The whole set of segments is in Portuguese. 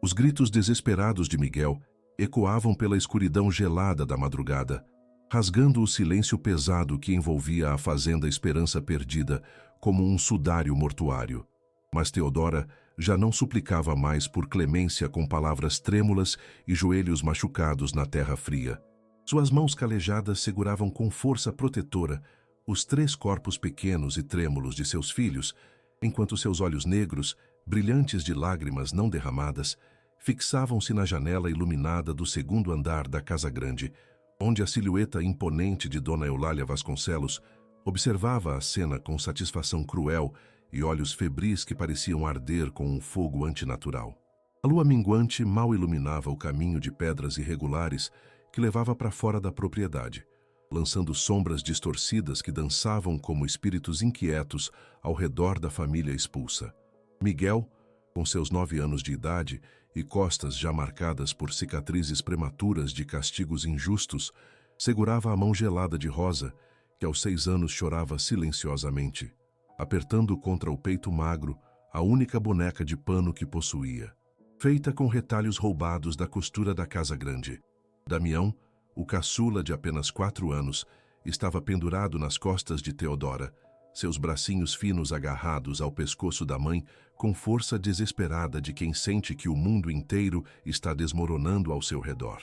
Os gritos desesperados de Miguel ecoavam pela escuridão gelada da madrugada, rasgando o silêncio pesado que envolvia a fazenda Esperança Perdida como um sudário mortuário. Mas Teodora já não suplicava mais por clemência com palavras trêmulas e joelhos machucados na terra fria. Suas mãos calejadas seguravam com força protetora os 3 corpos pequenos e trêmulos de seus filhos, enquanto seus olhos negros, brilhantes de lágrimas não derramadas, fixavam-se na janela iluminada do 2º andar da Casa Grande, onde a silhueta imponente de Dona Eulália Vasconcelos observava a cena com satisfação cruel e olhos febris que pareciam arder com um fogo antinatural. A lua minguante mal iluminava o caminho de pedras irregulares que levava para fora da propriedade, lançando sombras distorcidas que dançavam como espíritos inquietos ao redor da família expulsa. Miguel, com seus 9 anos de idade e costas já marcadas por cicatrizes prematuras de castigos injustos, segurava a mão gelada de Rosa, que aos 6 anos chorava silenciosamente, apertando contra o peito magro a única boneca de pano que possuía, feita com retalhos roubados da costura da Casa Grande. Damião, o caçula de apenas 4 anos, estava pendurado nas costas de Teodora, seus bracinhos finos agarrados ao pescoço da mãe com força desesperada de quem sente que o mundo inteiro está desmoronando ao seu redor.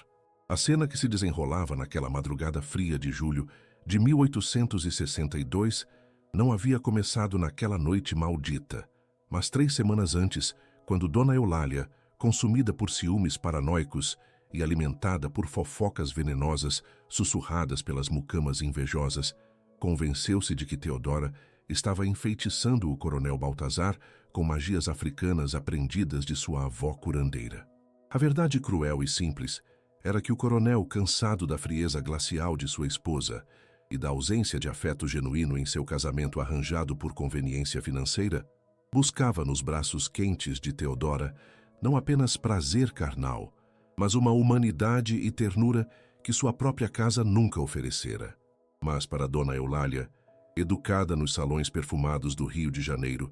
A cena que se desenrolava naquela madrugada fria de julho de 1862 não havia começado naquela noite maldita, mas 3 semanas antes, quando Dona Eulália, consumida por ciúmes paranoicos e alimentada por fofocas venenosas sussurradas pelas mucamas invejosas, convenceu-se de que Teodora estava enfeitiçando o coronel Baltazar com magias africanas aprendidas de sua avó curandeira. A verdade cruel e simples era que o coronel, cansado da frieza glacial de sua esposa e da ausência de afeto genuíno em seu casamento arranjado por conveniência financeira, buscava nos braços quentes de Teodora não apenas prazer carnal, mas uma humanidade e ternura que sua própria casa nunca oferecera. Mas para Dona Eulália, educada nos salões perfumados do Rio de Janeiro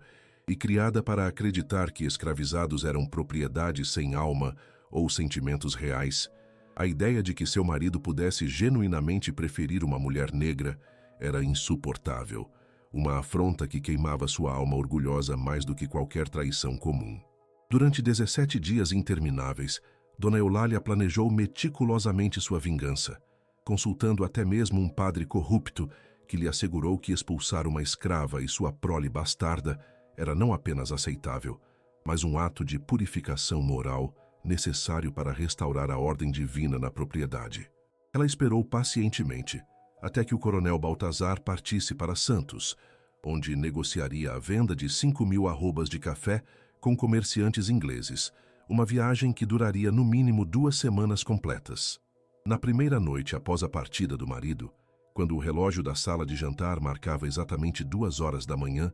e criada para acreditar que escravizados eram propriedades sem alma ou sentimentos reais, a ideia de que seu marido pudesse genuinamente preferir uma mulher negra era insuportável, uma afronta que queimava sua alma orgulhosa mais do que qualquer traição comum. Durante 17 dias intermináveis, Dona Eulália planejou meticulosamente sua vingança, consultando até mesmo um padre corrupto que lhe assegurou que expulsar uma escrava e sua prole bastarda era não apenas aceitável, mas um ato de purificação moral necessário para restaurar a ordem divina na propriedade. Ela esperou pacientemente até que o coronel Baltazar partisse para Santos, onde negociaria a venda de 5.000 arrobas de café com comerciantes ingleses, uma viagem que duraria no mínimo 2 semanas completas. Na primeira noite após a partida do marido, quando o relógio da sala de jantar marcava exatamente 2 horas da manhã,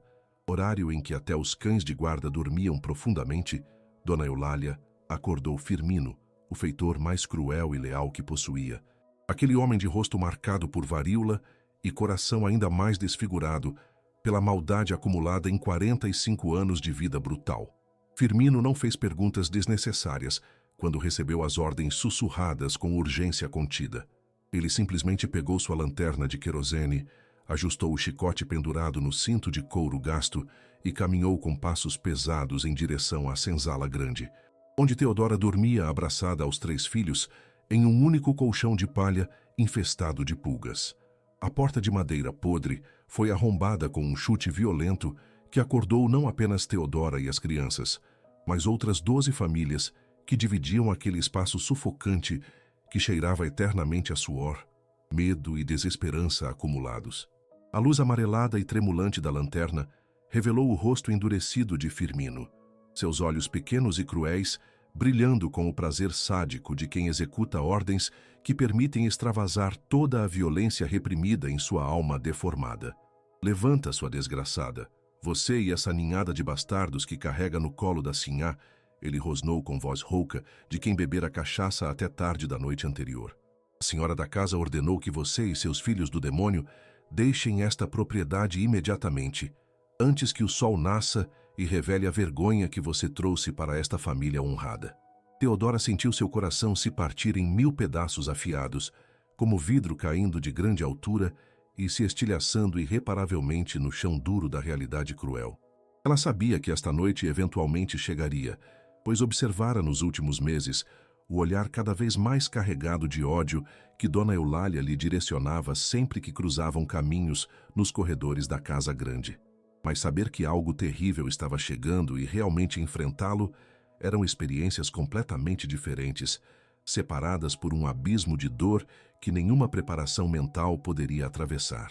horário em que até os cães de guarda dormiam profundamente, Dona Eulália acordou Firmino, o feitor mais cruel e leal que possuía. Aquele homem de rosto marcado por varíola e coração ainda mais desfigurado pela maldade acumulada em 45 anos de vida brutal. Firmino não fez perguntas desnecessárias quando recebeu as ordens sussurradas com urgência contida. Ele simplesmente pegou sua lanterna de querosene, ajustou o chicote pendurado no cinto de couro gasto e caminhou com passos pesados em direção à senzala grande, onde Teodora dormia abraçada aos 3 filhos em um único colchão de palha infestado de pulgas. A porta de madeira podre foi arrombada com um chute violento que acordou não apenas Teodora e as crianças, mas outras 12 famílias que dividiam aquele espaço sufocante que cheirava eternamente a suor, medo e desesperança acumulados. A luz amarelada e tremulante da lanterna revelou o rosto endurecido de Firmino, seus olhos pequenos e cruéis brilhando com o prazer sádico de quem executa ordens que permitem extravasar toda a violência reprimida em sua alma deformada. Levanta, sua desgraçada, você e essa ninhada de bastardos que carrega no colo da sinhá, ele rosnou com voz rouca de quem bebera cachaça até tarde da noite anterior. A senhora da casa ordenou que você e seus filhos do demônio deixem esta propriedade imediatamente, antes que o sol nasça e revele a vergonha que você trouxe para esta família honrada. Teodora sentiu seu coração se partir em 1000 pedaços afiados, como vidro caindo de grande altura e se estilhaçando irreparavelmente no chão duro da realidade cruel. Ela sabia que esta noite eventualmente chegaria, pois observara nos últimos meses o olhar cada vez mais carregado de ódio que Dona Eulália lhe direcionava sempre que cruzavam caminhos nos corredores da casa grande. Mas saber que algo terrível estava chegando e realmente enfrentá-lo eram experiências completamente diferentes, separadas por um abismo de dor que nenhuma preparação mental poderia atravessar.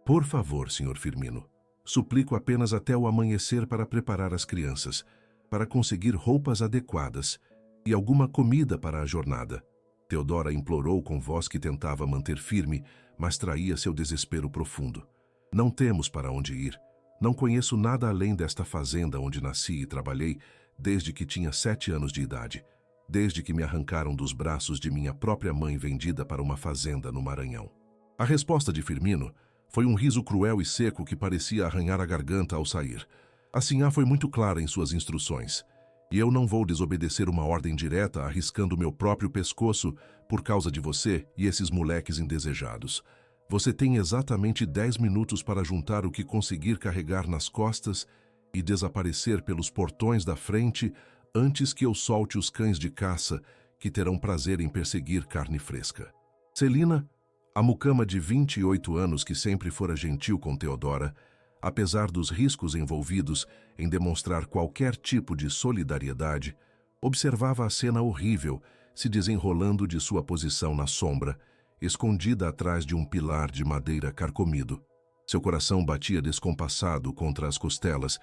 Por favor, Sr. Firmino, suplico apenas até o amanhecer para preparar as crianças, para conseguir roupas adequadas e alguma comida para a jornada. Teodora implorou com voz que tentava manter firme, mas traía seu desespero profundo. Não temos para onde ir. Não conheço nada além desta fazenda onde nasci e trabalhei desde que tinha 7 anos de idade, desde que me arrancaram dos braços de minha própria mãe vendida para uma fazenda no Maranhão. A resposta de Firmino foi um riso cruel e seco que parecia arranhar a garganta ao sair. A sinhá foi muito clara em suas instruções, e eu não vou desobedecer uma ordem direta arriscando meu próprio pescoço por causa de você e esses moleques indesejados. Você tem exatamente 10 minutos para juntar o que conseguir carregar nas costas e desaparecer pelos portões da frente antes que eu solte os cães de caça que terão prazer em perseguir carne fresca. Celina, a mucama de 28 anos que sempre fora gentil com Teodora, apesar dos riscos envolvidos em demonstrar qualquer tipo de solidariedade, observava a cena horrível se desenrolando de sua posição na sombra, escondida atrás de um pilar de madeira carcomido. Seu coração batia descompassado contra as costelas,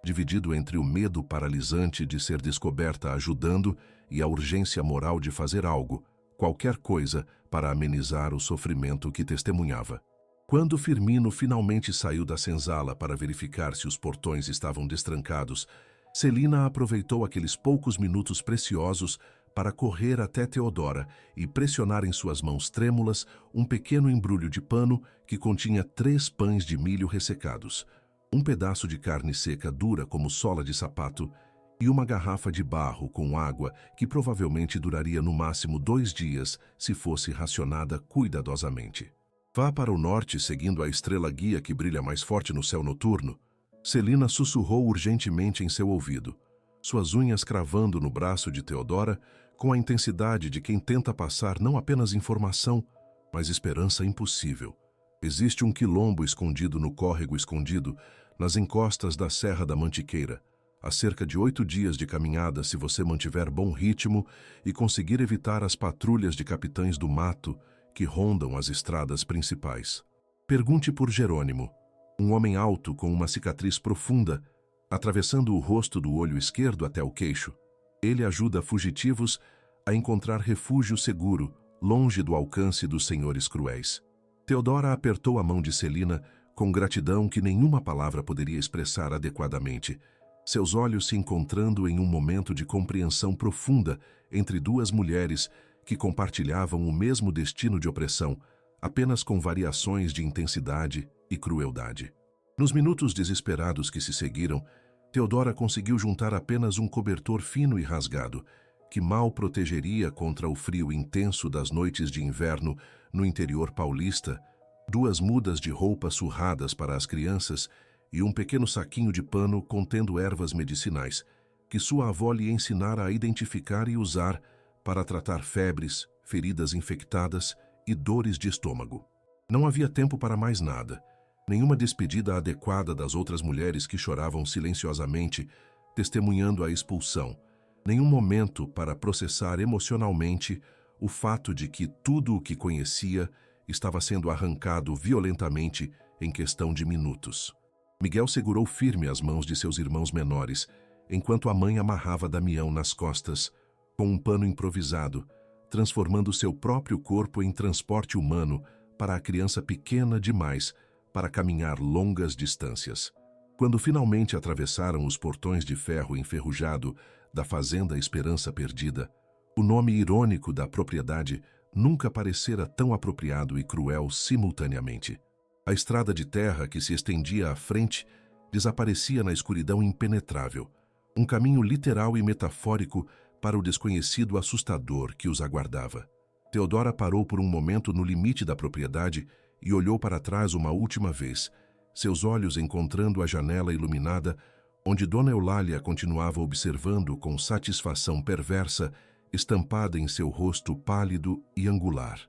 dividido entre o medo paralisante de ser descoberta ajudando e a urgência moral de fazer algo, qualquer coisa, para amenizar o sofrimento que testemunhava. Quando Firmino finalmente saiu da senzala para verificar se os portões estavam destrancados, Celina aproveitou aqueles poucos minutos preciosos para correr até Teodora e pressionar em suas mãos trêmulas um pequeno embrulho de pano que continha 3 pães de milho ressecados, um pedaço de carne seca dura como sola de sapato e uma garrafa de barro com água que provavelmente duraria no máximo 2 dias se fosse racionada cuidadosamente. Vá para o norte seguindo a estrela guia que brilha mais forte no céu noturno. Celina sussurrou urgentemente em seu ouvido, suas unhas cravando no braço de Teodora com a intensidade de quem tenta passar não apenas informação, mas esperança impossível. Existe um quilombo escondido no córrego escondido, nas encostas da Serra da Mantiqueira, a cerca de 8 dias de caminhada se você mantiver bom ritmo e conseguir evitar as patrulhas de capitães do mato que rondam as estradas principais. Pergunte por Jerônimo, um homem alto com uma cicatriz profunda, atravessando o rosto do olho esquerdo até o queixo. Ele ajuda fugitivos a encontrar refúgio seguro, longe do alcance dos senhores cruéis. Teodora apertou a mão de Celina com gratidão que nenhuma palavra poderia expressar adequadamente, seus olhos se encontrando em um momento de compreensão profunda entre duas mulheres que compartilhavam o mesmo destino de opressão, apenas com variações de intensidade e crueldade. Nos minutos desesperados que se seguiram, Teodora conseguiu juntar apenas um cobertor fino e rasgado, que mal protegeria contra o frio intenso das noites de inverno no interior paulista, 2 mudas de roupa surradas para as crianças e um pequeno saquinho de pano contendo ervas medicinais, que sua avó lhe ensinara a identificar e usar para tratar febres, feridas infectadas e dores de estômago. Não havia tempo para mais nada, nenhuma despedida adequada das outras mulheres que choravam silenciosamente, testemunhando a expulsão, nenhum momento para processar emocionalmente o fato de que tudo o que conhecia estava sendo arrancado violentamente em questão de minutos. Miguel segurou firme as mãos de seus irmãos menores, enquanto a mãe amarrava Damião nas costas, com um pano improvisado, transformando seu próprio corpo em transporte humano para a criança pequena demais para caminhar longas distâncias. Quando finalmente atravessaram os portões de ferro enferrujado da Fazenda Esperança Perdida, o nome irônico da propriedade nunca parecera tão apropriado e cruel simultaneamente. A estrada de terra que se estendia à frente desaparecia na escuridão impenetrável, um caminho literal e metafórico para o desconhecido assustador que os aguardava. Teodora parou por um momento no limite da propriedade e olhou para trás uma última vez, seus olhos encontrando a janela iluminada, onde Dona Eulália continuava observando com satisfação perversa, estampada em seu rosto pálido e angular.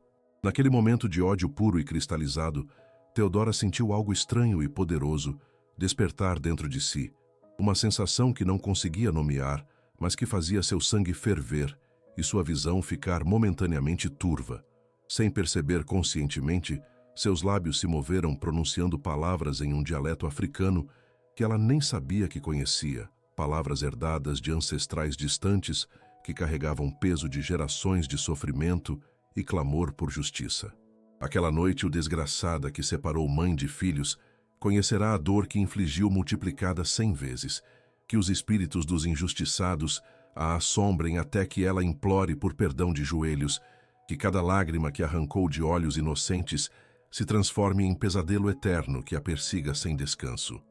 Naquele momento de ódio puro e cristalizado, Teodora sentiu algo estranho e poderoso despertar dentro de si, uma sensação que não conseguia nomear, mas que fazia seu sangue ferver e sua visão ficar momentaneamente turva. Sem perceber conscientemente, seus lábios se moveram pronunciando palavras em um dialeto africano que ela nem sabia que conhecia, palavras herdadas de ancestrais distantes que carregavam peso de gerações de sofrimento e clamor por justiça. Aquela noite, o desgraçada que separou mãe de filhos conhecerá a dor que infligiu multiplicada 100 vezes, que os espíritos dos injustiçados a assombrem até que ela implore por perdão de joelhos, que cada lágrima que arrancou de olhos inocentes se transforme em pesadelo eterno que a persiga sem descanso.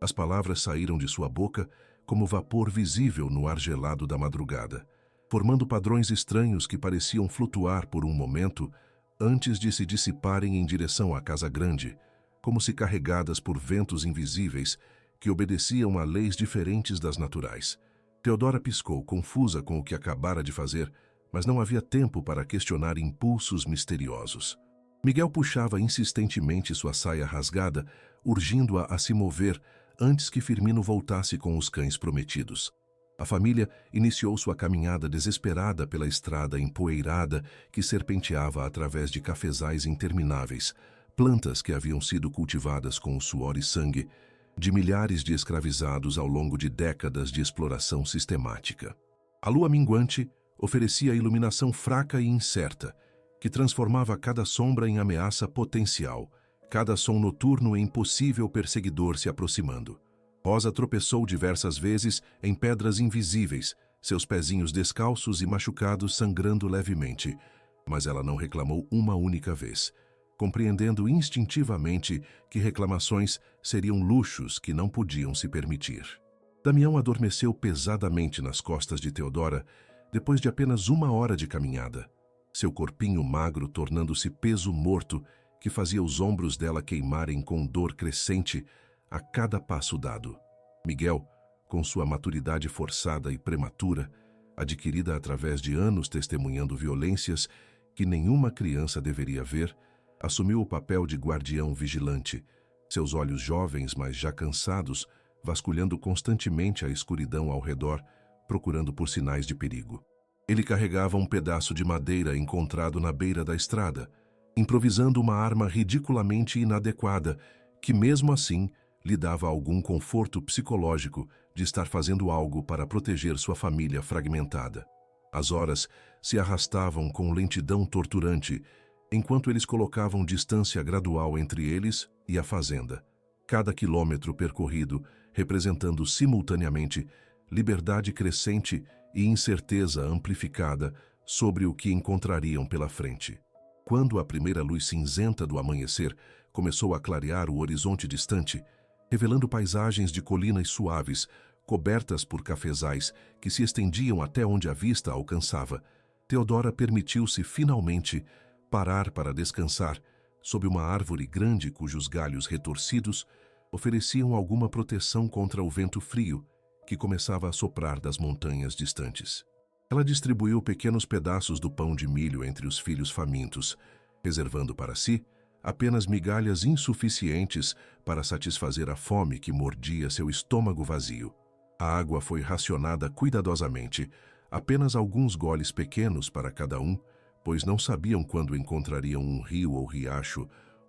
As palavras saíram de sua boca como vapor visível no ar gelado da madrugada, formando padrões estranhos que pareciam flutuar por um momento antes de se dissiparem em direção à casa grande, como se carregadas por ventos invisíveis que obedeciam a leis diferentes das naturais. Teodora piscou, confusa com o que acabara de fazer, mas não havia tempo para questionar impulsos misteriosos. Miguel puxava insistentemente sua saia rasgada, urgindo-a a se mover antes que Firmino voltasse com os cães prometidos. A família iniciou sua caminhada desesperada pela estrada empoeirada que serpenteava através de cafezais intermináveis, plantas que haviam sido cultivadas com o suor e sangue de milhares de escravizados ao longo de décadas de exploração sistemática. A lua minguante oferecia iluminação fraca e incerta, que transformava cada sombra em ameaça potencial, cada som noturno em possível perseguidor se aproximando. Rosa tropeçou diversas vezes em pedras invisíveis, seus pezinhos descalços e machucados sangrando levemente, mas ela não reclamou uma única vez, compreendendo instintivamente que reclamações seriam luxos que não podiam se permitir. Damião adormeceu pesadamente nas costas de Teodora depois de apenas 1 hora de caminhada, seu corpinho magro tornando-se peso morto que fazia os ombros dela queimarem com dor crescente a cada passo dado. Miguel, com sua maturidade forçada e prematura, adquirida através de anos testemunhando violências que nenhuma criança deveria ver, assumiu o papel de guardião vigilante, seus olhos jovens, mas já cansados, vasculhando constantemente a escuridão ao redor, procurando por sinais de perigo. Ele carregava um pedaço de madeira encontrado na beira da estrada, improvisando uma arma ridiculamente inadequada, que mesmo assim lhe dava algum conforto psicológico de estar fazendo algo para proteger sua família fragmentada. As horas se arrastavam com lentidão torturante, enquanto eles colocavam distância gradual entre eles e a fazenda, cada quilômetro percorrido representando simultaneamente liberdade crescente e incerteza amplificada sobre o que encontrariam pela frente. Quando a primeira luz cinzenta do amanhecer começou a clarear o horizonte distante, revelando paisagens de colinas suaves, cobertas por cafezais que se estendiam até onde a vista alcançava, Teodora permitiu-se finalmente parar para descansar sob uma árvore grande cujos galhos retorcidos ofereciam alguma proteção contra o vento frio que começava a soprar das montanhas distantes. Ela distribuiu pequenos pedaços do pão de milho entre os filhos famintos, reservando para si apenas migalhas insuficientes para satisfazer a fome que mordia seu estômago vazio. A água foi racionada cuidadosamente, apenas alguns goles pequenos para cada um, pois não sabiam quando encontrariam um rio ou riacho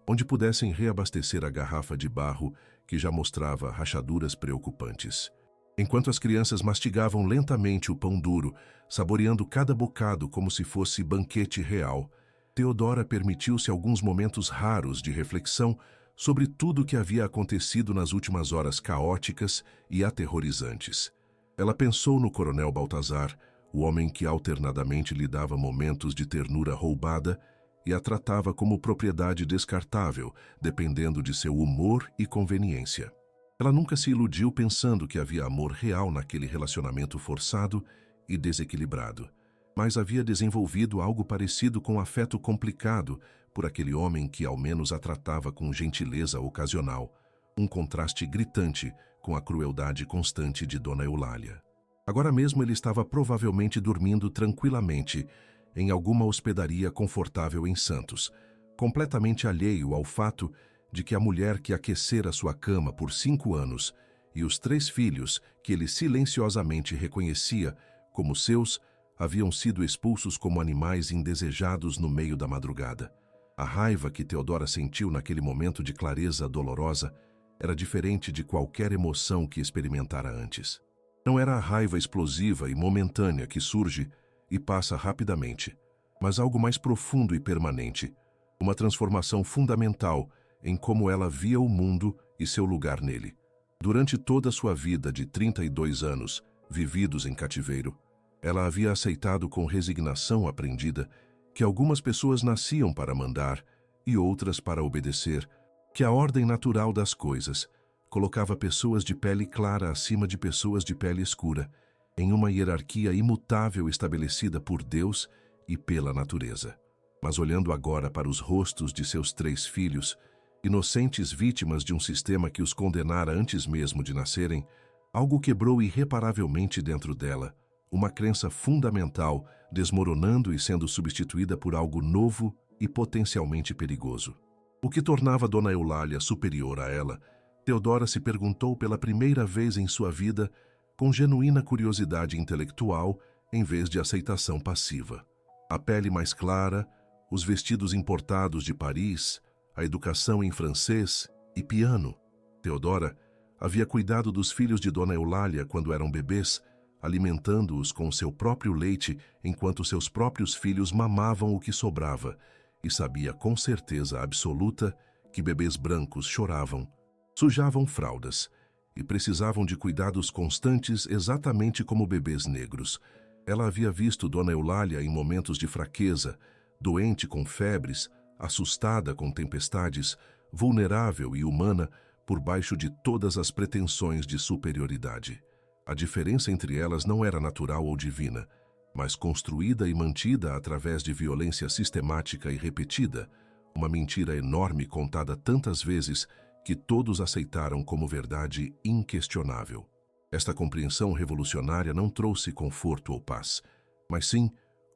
onde pudessem reabastecer a garrafa de barro que já mostrava rachaduras preocupantes. Enquanto as crianças mastigavam lentamente o pão duro, saboreando cada bocado como se fosse banquete real, Teodora permitiu-se alguns momentos raros de reflexão sobre tudo o que havia acontecido nas últimas horas caóticas e aterrorizantes. Ela pensou no coronel Baltazar, o homem que alternadamente lhe dava momentos de ternura roubada e a tratava como propriedade descartável, dependendo de seu humor e conveniência. Ela nunca se iludiu pensando que havia amor real naquele relacionamento forçado e desequilibrado, mas havia desenvolvido algo parecido com afeto complicado por aquele homem que ao menos a tratava com gentileza ocasional, um contraste gritante com a crueldade constante de Dona Eulália. Agora mesmo ele estava provavelmente dormindo tranquilamente em alguma hospedaria confortável em Santos, completamente alheio ao fato de que a mulher que aquecera sua cama por 5 anos e os 3 filhos que ele silenciosamente reconhecia como seus haviam sido expulsos como animais indesejados no meio da madrugada. A raiva que Theodora sentiu naquele momento de clareza dolorosa era diferente de qualquer emoção que experimentara antes. Não era a raiva explosiva e momentânea que surge e passa rapidamente, mas algo mais profundo e permanente, uma transformação fundamental em como ela via o mundo e seu lugar nele. Durante toda a sua vida de 32 anos, vividos em cativeiro, ela havia aceitado com resignação aprendida que algumas pessoas nasciam para mandar e outras para obedecer, que a ordem natural das coisas colocava pessoas de pele clara acima de pessoas de pele escura, em uma hierarquia imutável estabelecida por Deus e pela natureza. Mas olhando agora para os rostos de seus 3 filhos, inocentes vítimas de um sistema que os condenara antes mesmo de nascerem, algo quebrou irreparavelmente dentro dela, uma crença fundamental desmoronando e sendo substituída por algo novo e potencialmente perigoso. O que tornava Dona Eulália superior a ela, Theodora se perguntou pela primeira vez em sua vida com genuína curiosidade intelectual em vez de aceitação passiva. A pele mais clara, os vestidos importados de Paris, a educação em francês e piano. Theodora havia cuidado dos filhos de Dona Eulália quando eram bebês, alimentando-os com seu próprio leite enquanto seus próprios filhos mamavam o que sobrava, e sabia com certeza absoluta que bebês brancos choravam, sujavam fraldas e precisavam de cuidados constantes exatamente como bebês negros. Ela havia visto Dona Eulália em momentos de fraqueza, doente com febres, assustada com tempestades, vulnerável e humana por baixo de todas as pretensões de superioridade. A diferença entre elas não era natural ou divina, mas construída e mantida através de violência sistemática e repetida, uma mentira enorme contada tantas vezes que todos aceitaram como verdade inquestionável. Esta compreensão revolucionária não trouxe conforto ou paz, mas sim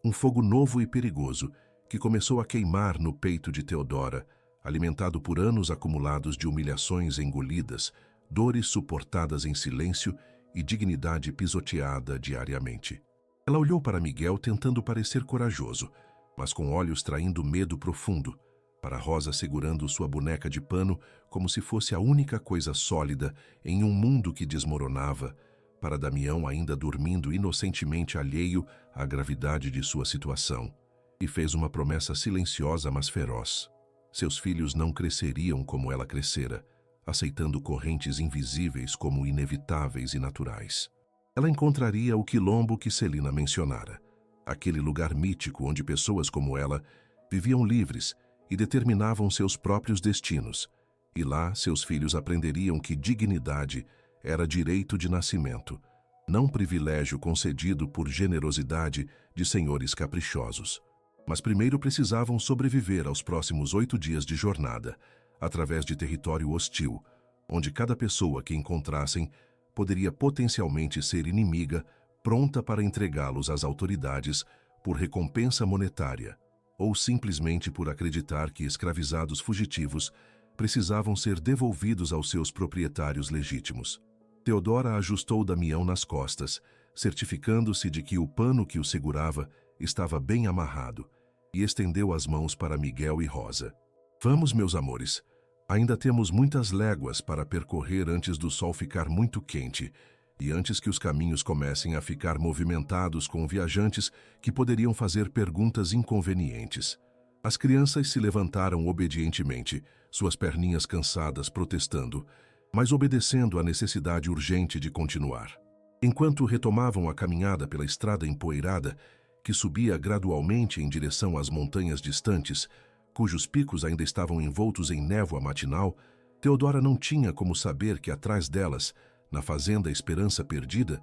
um fogo novo e perigoso que começou a queimar no peito de Theodora, alimentado por anos acumulados de humilhações engolidas, dores suportadas em silêncio e dignidade pisoteada diariamente. Ela olhou para Miguel tentando parecer corajoso, mas com olhos traindo medo profundo, para Rosa segurando sua boneca de pano como se fosse a única coisa sólida em um mundo que desmoronava, para Damião ainda dormindo inocentemente alheio à gravidade de sua situação, e fez uma promessa silenciosa mas feroz. Seus filhos não cresceriam como ela crescera, aceitando correntes invisíveis como inevitáveis e naturais. Ela encontraria o quilombo que Celina mencionara, aquele lugar mítico onde pessoas como ela viviam livres e determinavam seus próprios destinos, e lá seus filhos aprenderiam que dignidade era direito de nascimento, não privilégio concedido por generosidade de senhores caprichosos. Mas primeiro precisavam sobreviver aos próximos 8 dias de jornada, através de território hostil, onde cada pessoa que encontrassem poderia potencialmente ser inimiga, pronta para entregá-los às autoridades por recompensa monetária, ou simplesmente por acreditar que escravizados fugitivos precisavam ser devolvidos aos seus proprietários legítimos. Theodora ajustou Damião nas costas, certificando-se de que o pano que o segurava estava bem amarrado, e estendeu as mãos para Miguel e Rosa. Vamos, meus amores. Ainda temos muitas léguas para percorrer antes do sol ficar muito quente e antes que os caminhos comecem a ficar movimentados com viajantes que poderiam fazer perguntas inconvenientes. As crianças se levantaram obedientemente, suas perninhas cansadas protestando, mas obedecendo à necessidade urgente de continuar. Enquanto retomavam a caminhada pela estrada empoeirada, que subia gradualmente em direção às montanhas distantes, cujos picos ainda estavam envoltos em névoa matinal, Theodora não tinha como saber que atrás delas, na fazenda Esperança Perdida,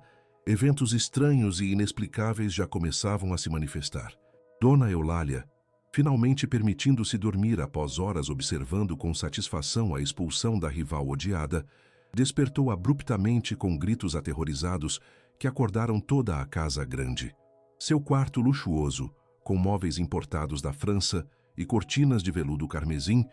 Eventos estranhos e inexplicáveis já começavam a se manifestar. Dona Eulália, finalmente permitindo-se dormir após horas observando com satisfação a expulsão da rival odiada, despertou abruptamente com gritos aterrorizados que acordaram toda a casa grande. Seu quarto luxuoso, com móveis importados da França e cortinas de veludo carmesim,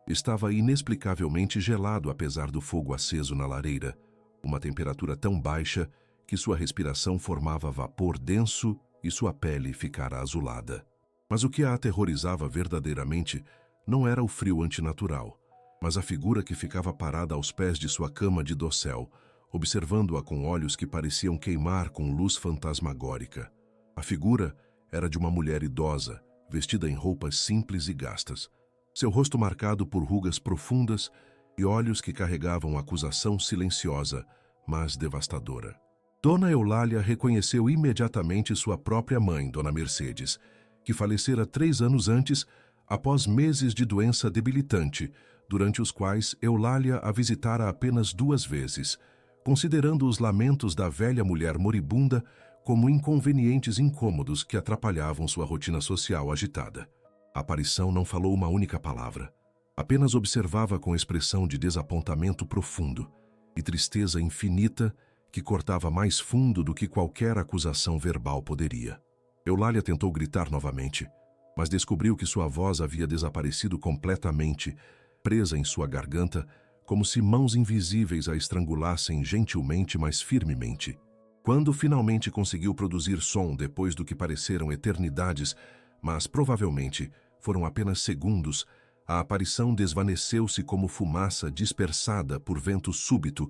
estava inexplicavelmente gelado apesar do fogo aceso na lareira, uma temperatura tão baixa que sua respiração formava vapor denso e sua pele ficara azulada. Mas o que a aterrorizava verdadeiramente não era o frio antinatural, mas a figura que ficava parada aos pés de sua cama de dossel, observando-a com olhos que pareciam queimar com luz fantasmagórica. A figura era de uma mulher idosa, vestida em roupas simples e gastas, seu rosto marcado por rugas profundas e olhos que carregavam acusação silenciosa, mas devastadora. Dona Eulália reconheceu imediatamente sua própria mãe, Dona Mercedes, que falecera 3 anos antes, após meses de doença debilitante, durante os quais Eulália a visitara apenas 2 vezes, considerando os lamentos da velha mulher moribunda como inconvenientes incômodos que atrapalhavam sua rotina social agitada. A aparição não falou uma única palavra, apenas observava com expressão de desapontamento profundo e tristeza infinita que cortava mais fundo do que qualquer acusação verbal poderia. Eulália tentou gritar novamente, mas descobriu que sua voz havia desaparecido completamente, presa em sua garganta, como se mãos invisíveis a estrangulassem gentilmente, mas firmemente. Quando finalmente conseguiu produzir som depois do que pareceram eternidades, mas provavelmente foram apenas segundos, a aparição desvaneceu-se como fumaça dispersada por vento súbito,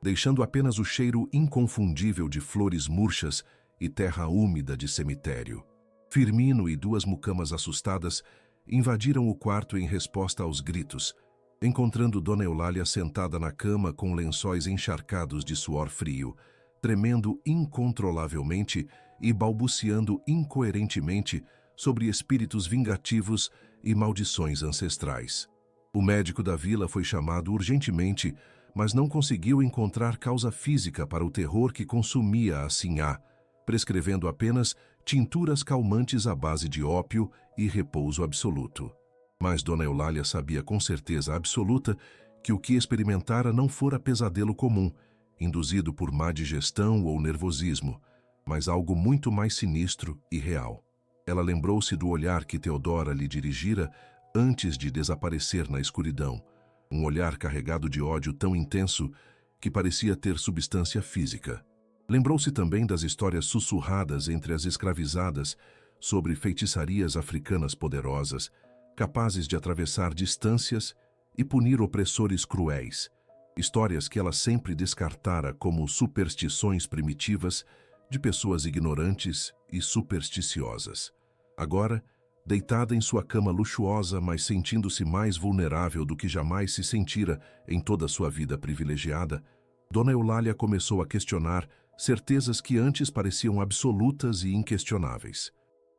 deixando apenas o cheiro inconfundível de flores murchas e terra úmida de cemitério. Firmino e 2 mucamas assustadas invadiram o quarto em resposta aos gritos, encontrando Dona Eulália sentada na cama com lençóis encharcados de suor frio, tremendo incontrolavelmente e balbuciando incoerentemente sobre espíritos vingativos e maldições ancestrais. O médico da vila foi chamado urgentemente, mas não conseguiu encontrar causa física para o terror que consumia a sinhá, prescrevendo apenas tinturas calmantes à base de ópio e repouso absoluto. Mas Dona Eulália sabia com certeza absoluta que o que experimentara não fora pesadelo comum, induzido por má digestão ou nervosismo, mas algo muito mais sinistro e real. Ela lembrou-se do olhar que Theodora lhe dirigira antes de desaparecer na escuridão, um olhar carregado de ódio tão intenso que parecia ter substância física. Lembrou-se também das histórias sussurradas entre as escravizadas sobre feitiçarias africanas poderosas, capazes de atravessar distâncias e punir opressores cruéis, histórias que ela sempre descartara como superstições primitivas de pessoas ignorantes e supersticiosas. Agora, deitada em sua cama luxuosa, mas sentindo-se mais vulnerável do que jamais se sentira em toda sua vida privilegiada, Dona Eulália começou a questionar certezas que antes pareciam absolutas e inquestionáveis.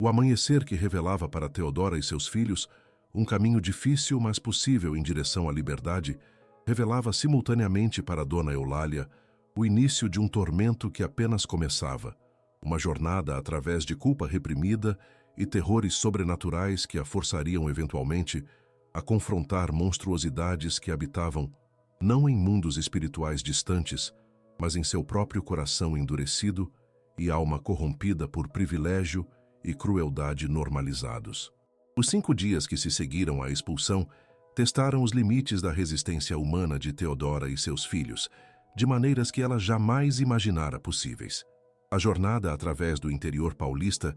O amanhecer que revelava para Theodora e seus filhos um caminho difícil, mas possível em direção à liberdade, revelava simultaneamente para Dona Eulália o início de um tormento que apenas começava, uma jornada através de culpa reprimida e terrores sobrenaturais que a forçariam eventualmente a confrontar monstruosidades que habitavam não em mundos espirituais distantes, mas em seu próprio coração endurecido e alma corrompida por privilégio e crueldade normalizados. Os 5 dias que se seguiram à expulsão testaram os limites da resistência humana de Theodora e seus filhos, de maneiras que ela jamais imaginara possíveis. A jornada através do interior paulista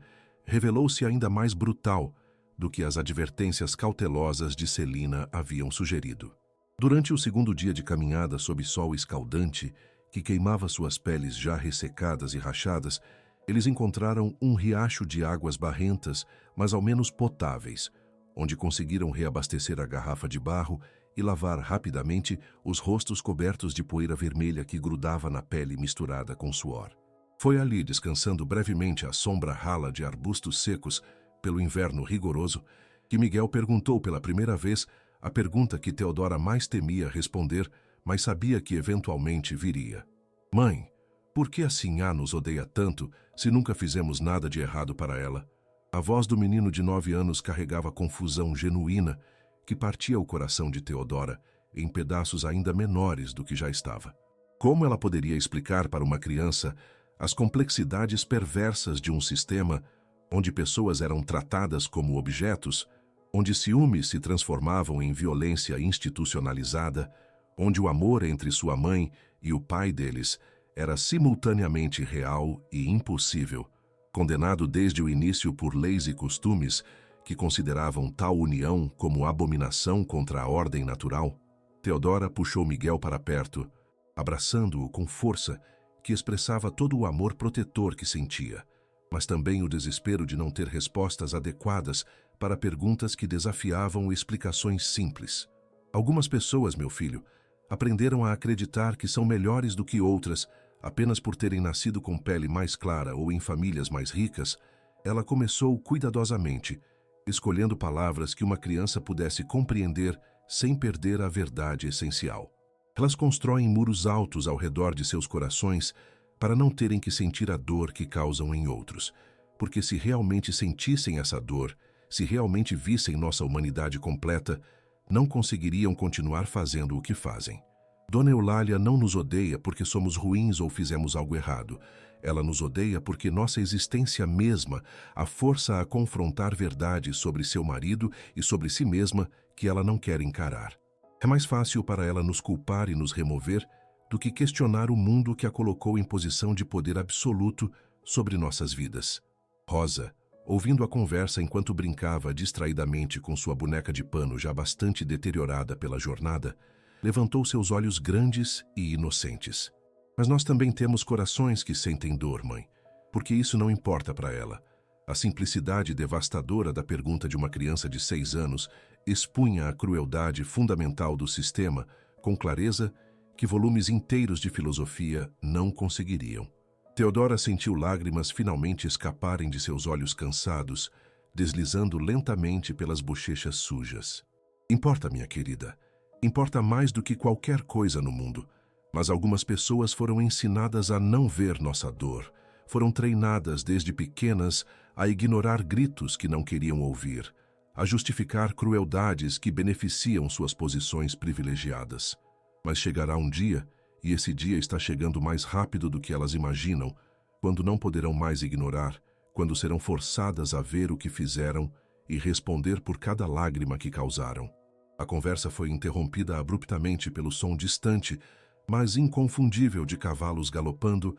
revelou-se ainda mais brutal do que as advertências cautelosas de Celina haviam sugerido. Durante o 2º dia de caminhada sob sol escaldante, que queimava suas peles já ressecadas e rachadas, eles encontraram um riacho de águas barrentas, mas ao menos potáveis, onde conseguiram reabastecer a garrafa de barro e lavar rapidamente os rostos cobertos de poeira vermelha que grudava na pele misturada com suor. Foi ali, descansando brevemente à sombra rala de arbustos secos pelo inverno rigoroso, que Miguel perguntou pela primeira vez a pergunta que Theodora mais temia responder, mas sabia que eventualmente viria. Mãe, Por que a Sinhá nos odeia tanto se nunca fizemos nada de errado para ela? A voz do menino de 9 anos carregava confusão genuína que partia o coração de Theodora em pedaços ainda menores do que já estava. Como ela poderia explicar para uma criança as complexidades perversas de um sistema onde pessoas eram tratadas como objetos, onde ciúmes se transformavam em violência institucionalizada, onde o amor entre sua mãe e o pai deles era simultaneamente real e impossível, condenado desde o início por leis e costumes que consideravam tal união como abominação contra a ordem natural? Theodora puxou Miguel para perto, abraçando-o com força que expressava todo o amor protetor que sentia, mas também o desespero de não ter respostas adequadas para perguntas que desafiavam explicações simples. Algumas pessoas, meu filho, aprenderam a acreditar que são melhores do que outras apenas por terem nascido com pele mais clara ou em famílias mais ricas. Ela começou cuidadosamente, escolhendo palavras que uma criança pudesse compreender sem perder a verdade essencial. Elas constroem muros altos ao redor de seus corações para não terem que sentir a dor que causam em outros, porque se realmente sentissem essa dor, se realmente vissem nossa humanidade completa, não conseguiriam continuar fazendo o que fazem. Dona Eulália não nos odeia porque somos ruins ou fizemos algo errado. Ela nos odeia porque nossa existência mesma a força a confrontar verdades sobre seu marido e sobre si mesma que ela não quer encarar. É mais fácil para ela nos culpar e nos remover do que questionar o mundo que a colocou em posição de poder absoluto sobre nossas vidas. Rosa, ouvindo a conversa enquanto brincava distraidamente com sua boneca de pano já bastante deteriorada pela jornada, levantou seus olhos grandes e inocentes. Mas nós também temos corações que sentem dor, mãe, porque isso não importa para ela. A simplicidade devastadora da pergunta de uma criança de 6 anos expunha a crueldade fundamental do sistema com clareza que volumes inteiros de filosofia não conseguiriam. Theodora sentiu lágrimas finalmente escaparem de seus olhos cansados, deslizando lentamente pelas bochechas sujas. Importa, minha querida. Importa mais do que qualquer coisa no mundo. Mas algumas pessoas foram ensinadas a não ver nossa dor. Foram treinadas desde pequenas a ignorar gritos que não queriam ouvir, a justificar crueldades que beneficiam suas posições privilegiadas. Mas chegará um dia, e esse dia está chegando mais rápido do que elas imaginam, quando não poderão mais ignorar, quando serão forçadas a ver o que fizeram e responder por cada lágrima que causaram. A conversa foi interrompida abruptamente pelo som distante, mas inconfundível de cavalos galopando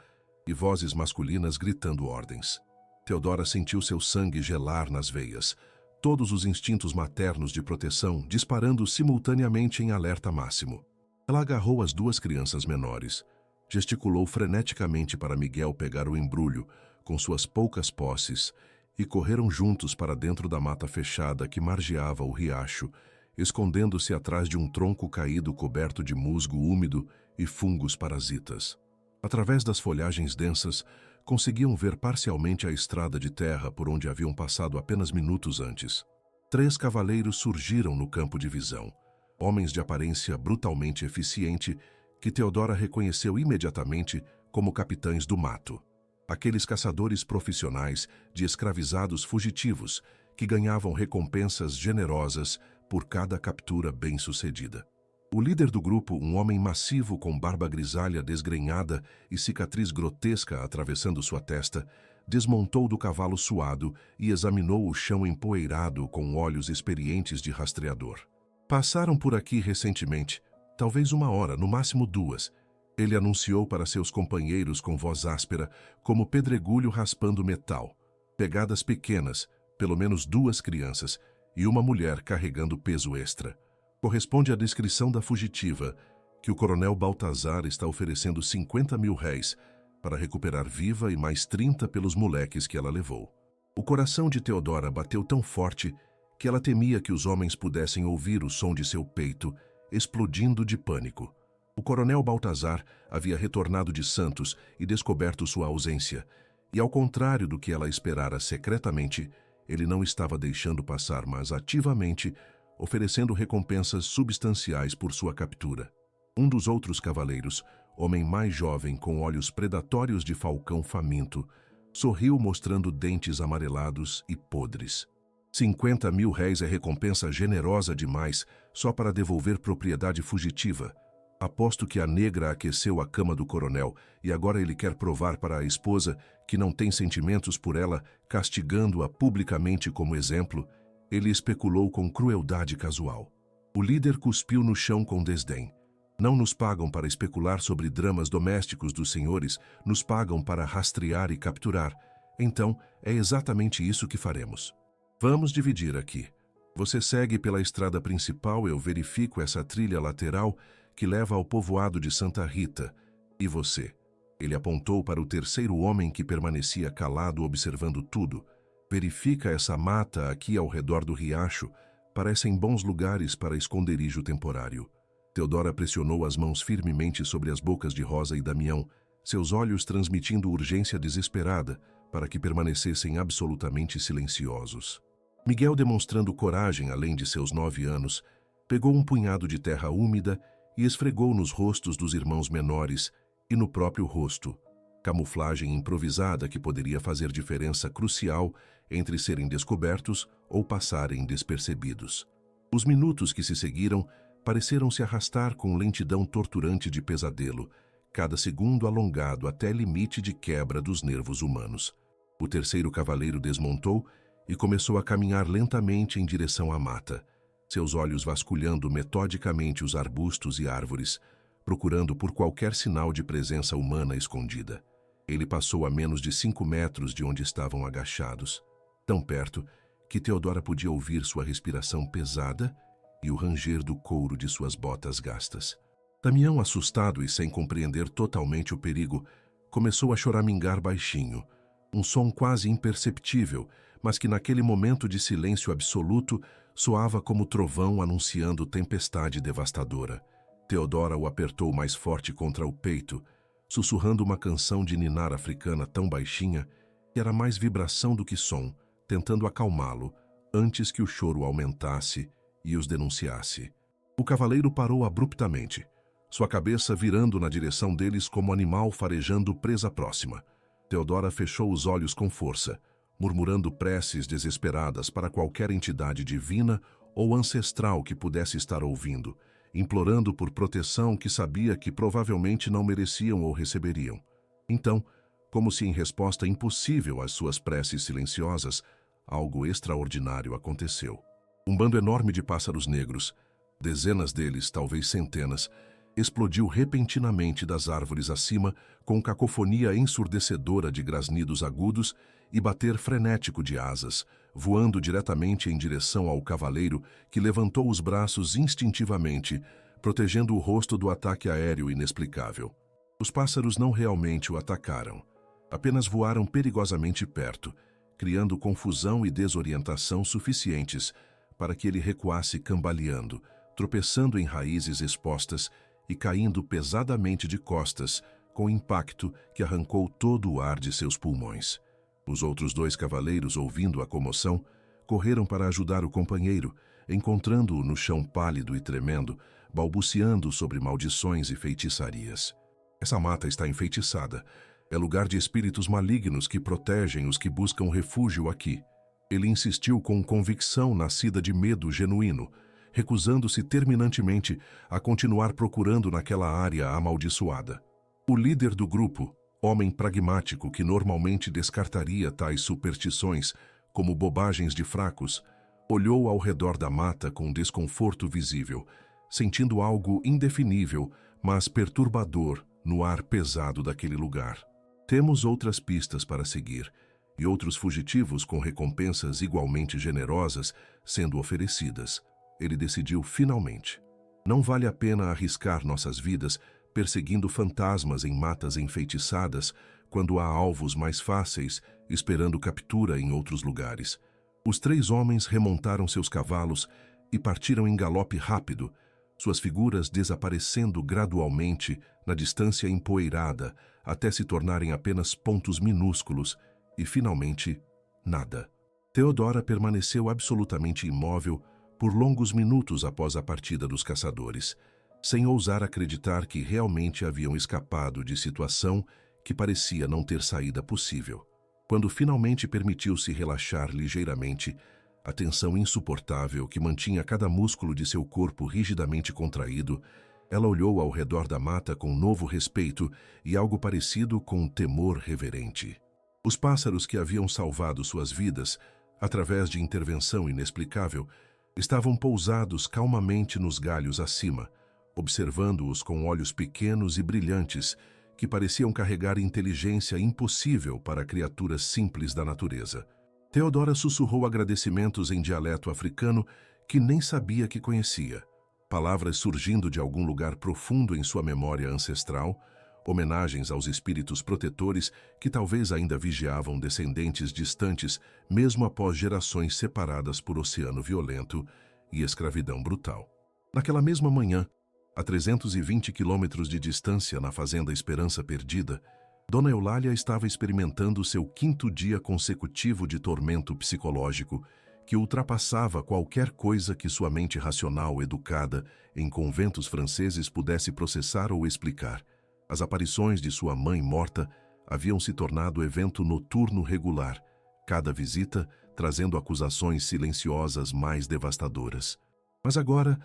e vozes masculinas gritando ordens. Theodora sentiu seu sangue gelar nas veias, todos os instintos maternos de proteção disparando simultaneamente em alerta máximo. Ela agarrou as 2 crianças menores, gesticulou freneticamente para Miguel pegar o embrulho com suas poucas posses e correram juntos para dentro da mata fechada que margeava o riacho, escondendo-se atrás de um tronco caído coberto de musgo úmido e fungos parasitas. Através das folhagens densas, conseguiam ver parcialmente a estrada de terra por onde haviam passado apenas minutos antes. 3 cavaleiros surgiram no campo de visão, homens de aparência brutalmente eficiente que Theodora reconheceu imediatamente como capitães do mato. Aqueles caçadores profissionais de escravizados fugitivos que ganhavam recompensas generosas por cada captura bem-sucedida. O líder do grupo, um homem massivo com barba grisalha desgrenhada e cicatriz grotesca atravessando sua testa, desmontou do cavalo suado e examinou o chão empoeirado com olhos experientes de rastreador. Passaram por aqui recentemente, talvez 1 hora, no máximo 2. Ele anunciou para seus companheiros com voz áspera, como pedregulho raspando metal. Pegadas pequenas, pelo menos 2 crianças, e uma mulher carregando peso extra. Corresponde à descrição da fugitiva, que o coronel Baltazar está oferecendo 50 mil réis para recuperar viva e mais 30 pelos moleques que ela levou. O coração de Theodora bateu tão forte que ela temia que os homens pudessem ouvir o som de seu peito, explodindo de pânico. O coronel Baltazar havia retornado de Santos e descoberto sua ausência, e ao contrário do que ela esperara secretamente, ele não estava deixando passar, mas ativamente, oferecendo recompensas substanciais por sua captura. Um dos outros cavaleiros, homem mais jovem com olhos predatórios de falcão faminto, sorriu mostrando dentes amarelados e podres. 50.000 réis é recompensa generosa demais só para devolver propriedade fugitiva. Aposto que a negra aqueceu a cama do coronel e agora ele quer provar para a esposa que não tem sentimentos por ela, castigando-a publicamente como exemplo. Ele especulou com crueldade casual. O líder cuspiu no chão com desdém. Não nos pagam para especular sobre dramas domésticos dos senhores, nos pagam para rastrear e capturar. Então, é exatamente isso que faremos. Vamos dividir aqui. Você segue pela estrada principal, eu verifico essa trilha lateral que leva ao povoado de Santa Rita. E você? Ele apontou para o terceiro homem que permanecia calado observando tudo. Verifica essa mata aqui ao redor do riacho. Parecem bons lugares para esconderijo temporário. Teodora pressionou as mãos firmemente sobre as bocas de Rosa e Damião, seus olhos transmitindo urgência desesperada para que permanecessem absolutamente silenciosos. Miguel, demonstrando coragem além de seus 9 anos, pegou um punhado de terra úmida e esfregou nos rostos dos irmãos menores e no próprio rosto, camuflagem improvisada que poderia fazer diferença crucial entre serem descobertos ou passarem despercebidos. Os minutos que se seguiram pareceram se arrastar com lentidão torturante de pesadelo, cada segundo alongado até limite de quebra dos nervos humanos. O terceiro cavaleiro desmontou e começou a caminhar lentamente em direção à mata, seus olhos vasculhando metodicamente os arbustos e árvores, procurando por qualquer sinal de presença humana escondida. Ele passou a menos de 5 metros de onde estavam agachados, tão perto que Teodora podia ouvir sua respiração pesada e o ranger do couro de suas botas gastas. Damião, assustado e sem compreender totalmente o perigo, começou a choramingar baixinho, um som quase imperceptível, mas que naquele momento de silêncio absoluto soava como trovão anunciando tempestade devastadora. Teodora o apertou mais forte contra o peito, sussurrando uma canção de ninar africana tão baixinha que era mais vibração do que som, tentando acalmá-lo antes que o choro aumentasse e os denunciasse. O cavaleiro parou abruptamente, sua cabeça virando na direção deles como animal farejando presa próxima. Teodora fechou os olhos com força, murmurando preces desesperadas para qualquer entidade divina ou ancestral que pudesse estar ouvindo, implorando por proteção que sabia que provavelmente não mereciam ou receberiam. Então, como se em resposta impossível às suas preces silenciosas, algo extraordinário aconteceu. Um bando enorme de pássaros negros, dezenas deles, talvez centenas, explodiu repentinamente das árvores acima com cacofonia ensurdecedora de grasnidos agudos e bater frenético de asas, voando diretamente em direção ao cavaleiro que levantou os braços instintivamente, protegendo o rosto do ataque aéreo inexplicável. Os pássaros não realmente o atacaram, apenas voaram perigosamente perto, criando confusão e desorientação suficientes para que ele recuasse cambaleando, tropeçando em raízes expostas e caindo pesadamente de costas, com impacto que arrancou todo o ar de seus pulmões. Os outros 2 cavaleiros, ouvindo a comoção, correram para ajudar o companheiro, encontrando-o no chão pálido e tremendo, balbuciando sobre maldições e feitiçarias. Essa mata está enfeitiçada. É lugar de espíritos malignos que protegem os que buscam refúgio aqui. Ele insistiu com convicção nascida de medo genuíno, recusando-se terminantemente a continuar procurando naquela área amaldiçoada. O líder do grupo, homem pragmático que normalmente descartaria tais superstições como bobagens de fracos, olhou ao redor da mata com desconforto visível, sentindo algo indefinível, mas perturbador no ar pesado daquele lugar. Temos outras pistas para seguir, e outros fugitivos com recompensas igualmente generosas sendo oferecidas. Ele decidiu finalmente. Não vale a pena arriscar nossas vidas perseguindo fantasmas em matas enfeitiçadas quando há alvos mais fáceis esperando captura em outros lugares. Os 3 homens remontaram seus cavalos e partiram em galope rápido, suas figuras desaparecendo gradualmente na distância empoeirada até se tornarem apenas pontos minúsculos e, finalmente, nada. Teodora permaneceu absolutamente imóvel por longos minutos após a partida dos caçadores, sem ousar acreditar que realmente haviam escapado de situação que parecia não ter saída possível. Quando finalmente permitiu-se relaxar ligeiramente, a tensão insuportável que mantinha cada músculo de seu corpo rigidamente contraído, ela olhou ao redor da mata com novo respeito e algo parecido com um temor reverente. Os pássaros que haviam salvado suas vidas, através de intervenção inexplicável, estavam pousados calmamente nos galhos acima, observando-os com olhos pequenos e brilhantes que pareciam carregar inteligência impossível para criaturas simples da natureza. Theodora sussurrou agradecimentos em dialeto africano que nem sabia que conhecia, palavras surgindo de algum lugar profundo em sua memória ancestral, homenagens aos espíritos protetores que talvez ainda vigiavam descendentes distantes mesmo após gerações separadas por oceano violento e escravidão brutal. Naquela mesma manhã, a 320 quilômetros de distância na fazenda Esperança Perdida, Dona Eulália estava experimentando seu 5º dia consecutivo de tormento psicológico que ultrapassava qualquer coisa que sua mente racional educada em conventos franceses pudesse processar ou explicar. As aparições de sua mãe morta haviam se tornado evento noturno regular, cada visita trazendo acusações silenciosas mais devastadoras. Mas agora,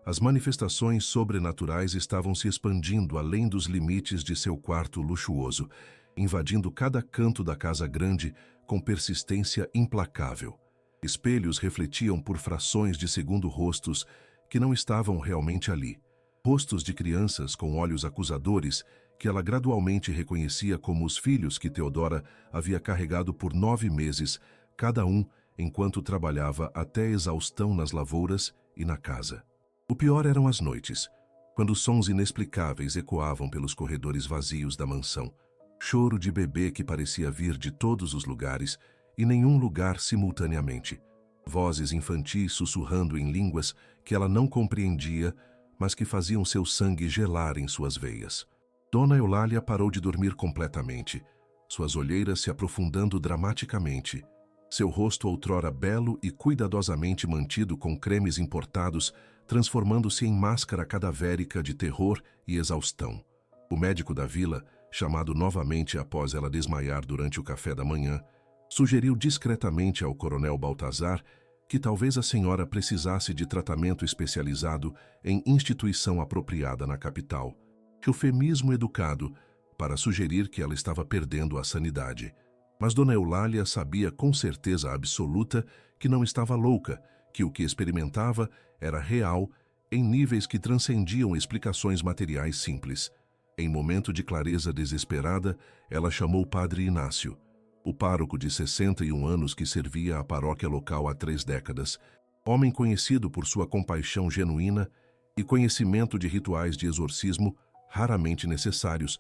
as manifestações sobrenaturais estavam se expandindo além dos limites de seu quarto luxuoso, invadindo cada canto da casa grande com persistência implacável. Espelhos refletiam por frações de segundo rostos que não estavam realmente ali. Rostos de crianças com olhos acusadores que ela gradualmente reconhecia como os filhos que Theodora havia carregado por 9 meses, cada um enquanto trabalhava até exaustão nas lavouras e na casa. O pior eram as noites, quando sons inexplicáveis ecoavam pelos corredores vazios da mansão. Choro de bebê que parecia vir de todos os lugares e nenhum lugar simultaneamente. Vozes infantis sussurrando em línguas que ela não compreendia, mas que faziam seu sangue gelar em suas veias. Dona Eulália parou de dormir completamente, suas olheiras se aprofundando dramaticamente. Seu rosto outrora belo e cuidadosamente mantido com cremes importados, transformando-se em máscara cadavérica de terror e exaustão. O médico da vila, chamado novamente após ela desmaiar durante o café da manhã, sugeriu discretamente ao coronel Baltazar que talvez a senhora precisasse de tratamento especializado em instituição apropriada na capital. Eufemismo educado para sugerir que ela estava perdendo a sanidade. Mas Dona Eulália sabia com certeza absoluta que não estava louca, que o que experimentava era real em níveis que transcendiam explicações materiais simples. Em momento de clareza desesperada, ela chamou o padre Inácio, o pároco de 61 anos que servia a paróquia local há 3 décadas, homem conhecido por sua compaixão genuína e conhecimento de rituais de exorcismo raramente necessários,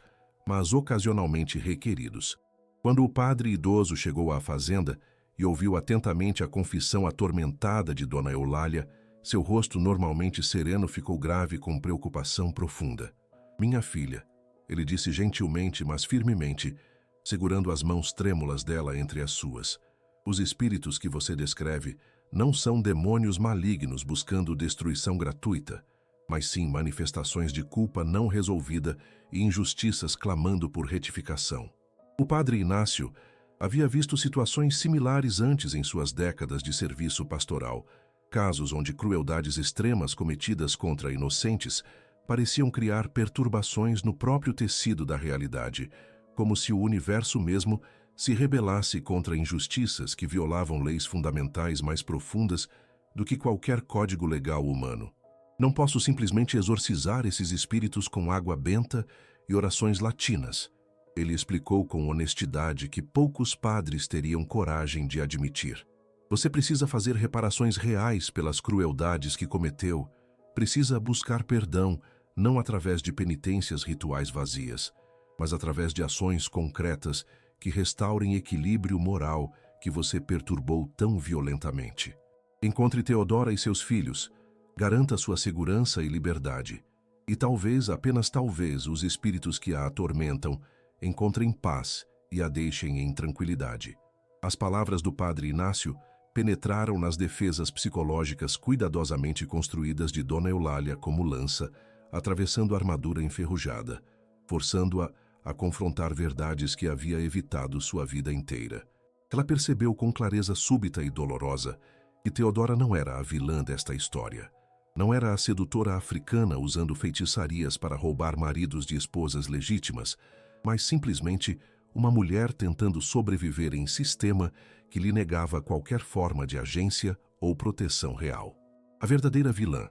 mas ocasionalmente requeridos. Quando o padre idoso chegou à fazenda e ouviu atentamente a confissão atormentada de Dona Eulália, seu rosto normalmente sereno ficou grave com preocupação profunda. "Minha filha", ele disse gentilmente, mas firmemente, segurando as mãos trêmulas dela entre as suas. "Os espíritos que você descreve não são demônios malignos buscando destruição gratuita, mas sim manifestações de culpa não resolvida e injustiças clamando por retificação." O padre Inácio havia visto situações similares antes em suas décadas de serviço pastoral, casos onde crueldades extremas cometidas contra inocentes pareciam criar perturbações no próprio tecido da realidade, como se o universo mesmo se rebelasse contra injustiças que violavam leis fundamentais mais profundas do que qualquer código legal humano. "Não posso simplesmente exorcizar esses espíritos com água benta e orações latinas", ele explicou com honestidade que poucos padres teriam coragem de admitir. "Você precisa fazer reparações reais pelas crueldades que cometeu, precisa buscar perdão, não através de penitências rituais vazias, mas através de ações concretas que restaurem equilíbrio moral que você perturbou tão violentamente. Encontre Theodora e seus filhos, garanta sua segurança e liberdade, e talvez, apenas talvez, os espíritos que a atormentam encontrem paz e a deixem em tranquilidade." As palavras do padre Inácio penetraram nas defesas psicológicas cuidadosamente construídas de Dona Eulália como lança, atravessando a armadura enferrujada, forçando-a a confrontar verdades que havia evitado sua vida inteira. Ela percebeu com clareza súbita e dolorosa que Theodora não era a vilã desta história. Não era a sedutora africana usando feitiçarias para roubar maridos de esposas legítimas, mas simplesmente uma mulher tentando sobreviver em sistema que lhe negava qualquer forma de agência ou proteção real. A verdadeira vilã,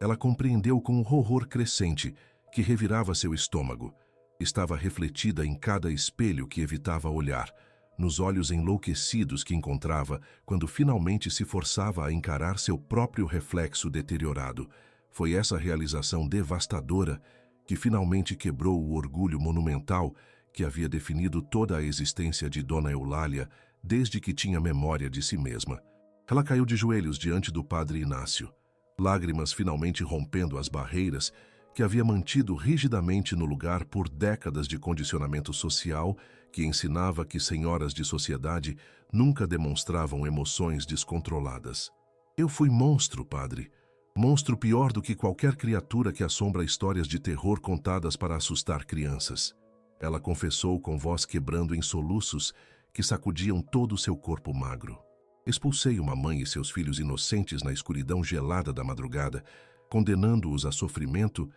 ela compreendeu com um horror crescente que revirava seu estômago. Estava refletida em cada espelho que evitava olhar, nos olhos enlouquecidos que encontrava quando finalmente se forçava a encarar seu próprio reflexo deteriorado. Foi essa realização devastadora que finalmente quebrou o orgulho monumental que havia definido toda a existência de Dona Eulália desde que tinha memória de si mesma. Ela caiu de joelhos diante do padre Inácio, lágrimas finalmente rompendo as barreiras que havia mantido rigidamente no lugar por décadas de condicionamento social que ensinava que senhoras de sociedade nunca demonstravam emoções descontroladas. Eu fui monstro, padre. Monstro pior do que qualquer criatura que assombra histórias de terror contadas para assustar crianças. Ela confessou com voz quebrando em soluços que sacudiam todo o seu corpo magro. Expulsei uma mãe e seus filhos inocentes na escuridão gelada da madrugada, condenando-os a sofrimento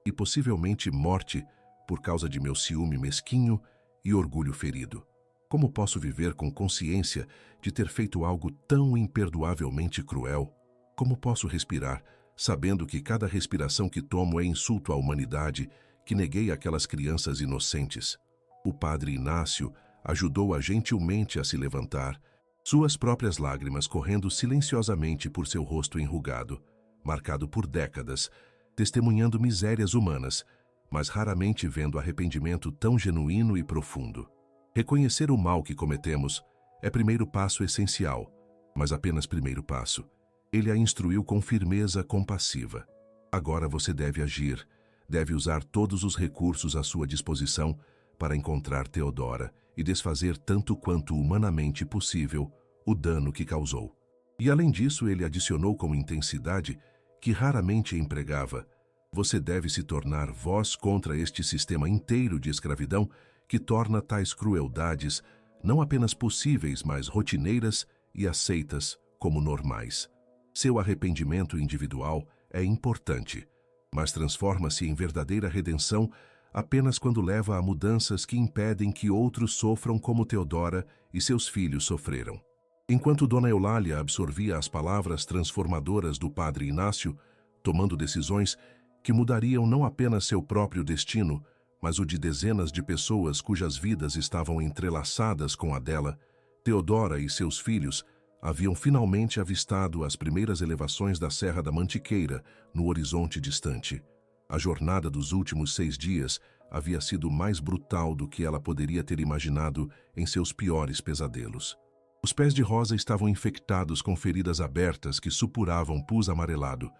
e possivelmente morte por causa de meu ciúme mesquinho e orgulho ferido. Como posso viver com consciência de ter feito algo tão imperdoavelmente cruel? Como posso respirar, sabendo que cada respiração que tomo é insulto à humanidade que neguei àquelas crianças inocentes? O padre Inácio ajudou-a gentilmente a se levantar, suas próprias lágrimas correndo silenciosamente por seu rosto enrugado, marcado por décadas, testemunhando misérias humanas, mas raramente vendo arrependimento tão genuíno e profundo. Reconhecer o mal que cometemos é primeiro passo essencial, mas apenas primeiro passo. Ele a instruiu com firmeza compassiva. Agora você deve agir, deve usar todos os recursos à sua disposição para encontrar Theodora e desfazer tanto quanto humanamente possível o dano que causou. E além disso, ele adicionou com intensidade que raramente empregava: você deve se tornar voz contra este sistema inteiro de escravidão que torna tais crueldades não apenas possíveis, mas rotineiras e aceitas como normais. Seu arrependimento individual é importante, mas transforma-se em verdadeira redenção apenas quando leva a mudanças que impedem que outros sofram como Theodora e seus filhos sofreram. Enquanto Dona Eulália absorvia as palavras transformadoras do padre Inácio, tomando decisões que mudariam não apenas seu próprio destino, mas o de dezenas de pessoas cujas vidas estavam entrelaçadas com a dela, Theodora e seus filhos haviam finalmente avistado as primeiras elevações da Serra da Mantiqueira no horizonte distante. A jornada dos últimos 6 dias havia sido mais brutal do que ela poderia ter imaginado em seus piores pesadelos. Os pés de Rosa estavam infectados com feridas abertas que supuravam pus amarelado.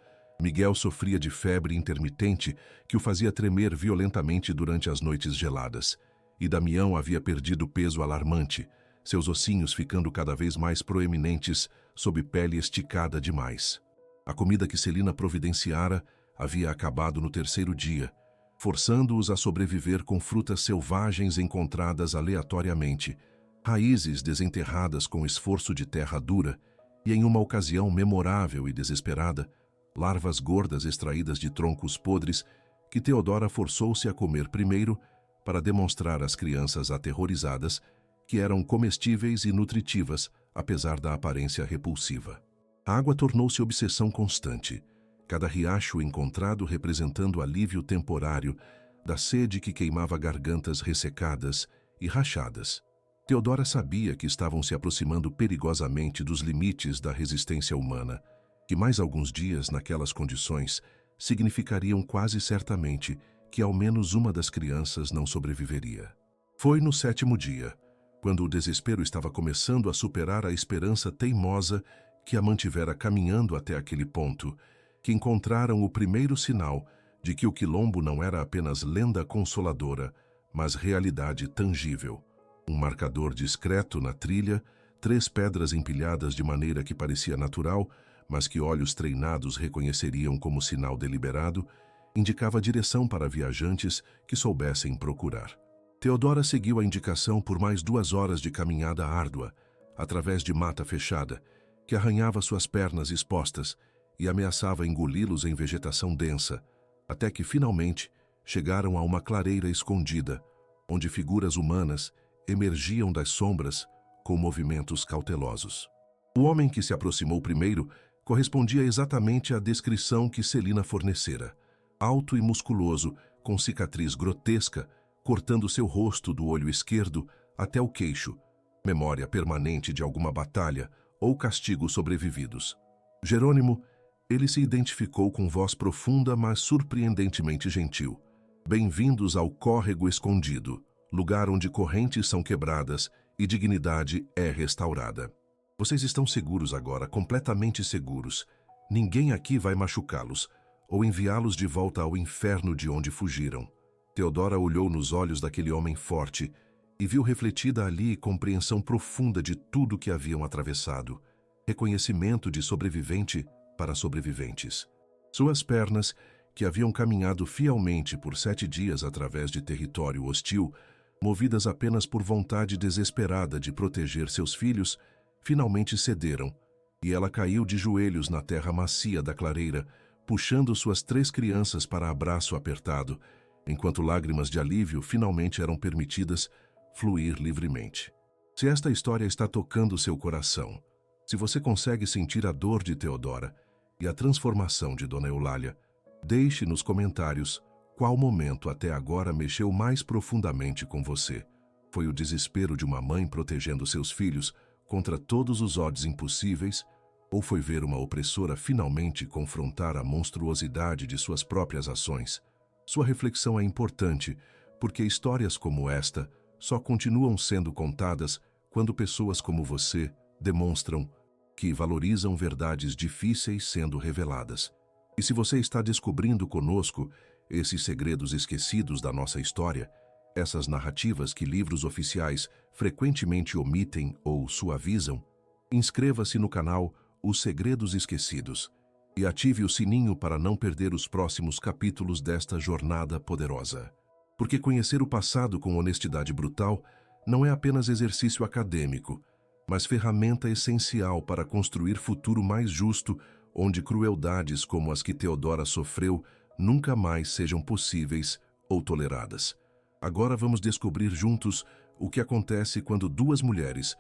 Miguel sofria de febre intermitente que o fazia tremer violentamente durante as noites geladas. E Damião havia perdido peso alarmante, seus ossinhos ficando cada vez mais proeminentes sob pele esticada demais. A comida que Celina providenciara havia acabado no 3º dia, forçando-os a sobreviver com frutas selvagens encontradas aleatoriamente, raízes desenterradas com esforço de terra dura e, em uma ocasião memorável e desesperada, larvas gordas extraídas de troncos podres que Theodora forçou-se a comer primeiro para demonstrar às crianças aterrorizadas que eram comestíveis e nutritivas, apesar da aparência repulsiva. A água tornou-se obsessão constante, cada riacho encontrado representando alívio temporário da sede que queimava gargantas ressecadas e rachadas. Theodora sabia que estavam se aproximando perigosamente dos limites da resistência humana, que mais alguns dias naquelas condições significariam quase certamente que ao menos uma das crianças não sobreviveria. Foi no 7º dia, quando o desespero estava começando a superar a esperança teimosa que a mantivera caminhando até aquele ponto, que encontraram o primeiro sinal de que o quilombo não era apenas lenda consoladora, mas realidade tangível. Um marcador discreto na trilha, 3 pedras empilhadas de maneira que parecia natural, mas que olhos treinados reconheceriam como sinal deliberado, Indicava direção para viajantes que soubessem procurar. Teodora seguiu a indicação por mais 2 horas de caminhada árdua, através de mata fechada, que arranhava suas pernas expostas e ameaçava engoli-los em vegetação densa, até que, finalmente, chegaram a uma clareira escondida, onde figuras humanas emergiam das sombras com movimentos cautelosos. O homem que se aproximou primeiro correspondia exatamente à descrição que Celina fornecera. Alto e musculoso, com cicatriz grotesca, cortando seu rosto do olho esquerdo até o queixo, memória permanente de alguma batalha ou castigo sobrevividos. Jerônimo, ele se identificou com voz profunda, mas surpreendentemente gentil. Bem-vindos ao Córrego Escondido, lugar onde correntes são quebradas e dignidade é restaurada. Vocês estão seguros agora, completamente seguros. Ninguém aqui vai machucá-los ou enviá-los de volta ao inferno de onde fugiram. Teodora olhou nos olhos daquele homem forte e viu refletida ali compreensão profunda de tudo que haviam atravessado. Reconhecimento de sobrevivente para sobreviventes. Suas pernas, que haviam caminhado fielmente por 7 dias através de território hostil, movidas apenas por vontade desesperada de proteger seus filhos, finalmente cederam, e ela caiu de joelhos na terra macia da clareira, puxando suas 3 crianças para abraço apertado, enquanto lágrimas de alívio finalmente eram permitidas fluir livremente. Se esta história está tocando seu coração, se você consegue sentir a dor de Teodora e a transformação de Dona Eulália, deixe nos comentários qual momento até agora mexeu mais profundamente com você. Foi o desespero de uma mãe protegendo seus filhos contra todos os odds impossíveis, ou foi ver uma opressora finalmente confrontar a monstruosidade de suas próprias ações? Sua reflexão é importante, porque histórias como esta só continuam sendo contadas quando pessoas como você demonstram que valorizam verdades difíceis sendo reveladas. E se você está descobrindo conosco esses segredos esquecidos da nossa história, essas narrativas que livros oficiais frequentemente omitem ou suavizam, inscreva-se no canal Os Segredos Esquecidos e ative o sininho para não perder os próximos capítulos desta jornada poderosa. Porque conhecer o passado com honestidade brutal não é apenas exercício acadêmico, mas ferramenta essencial para construir futuro mais justo, onde crueldades como as que Teodora sofreu nunca mais sejam possíveis ou toleradas. Agora vamos descobrir juntos o que acontece quando 2 mulheres,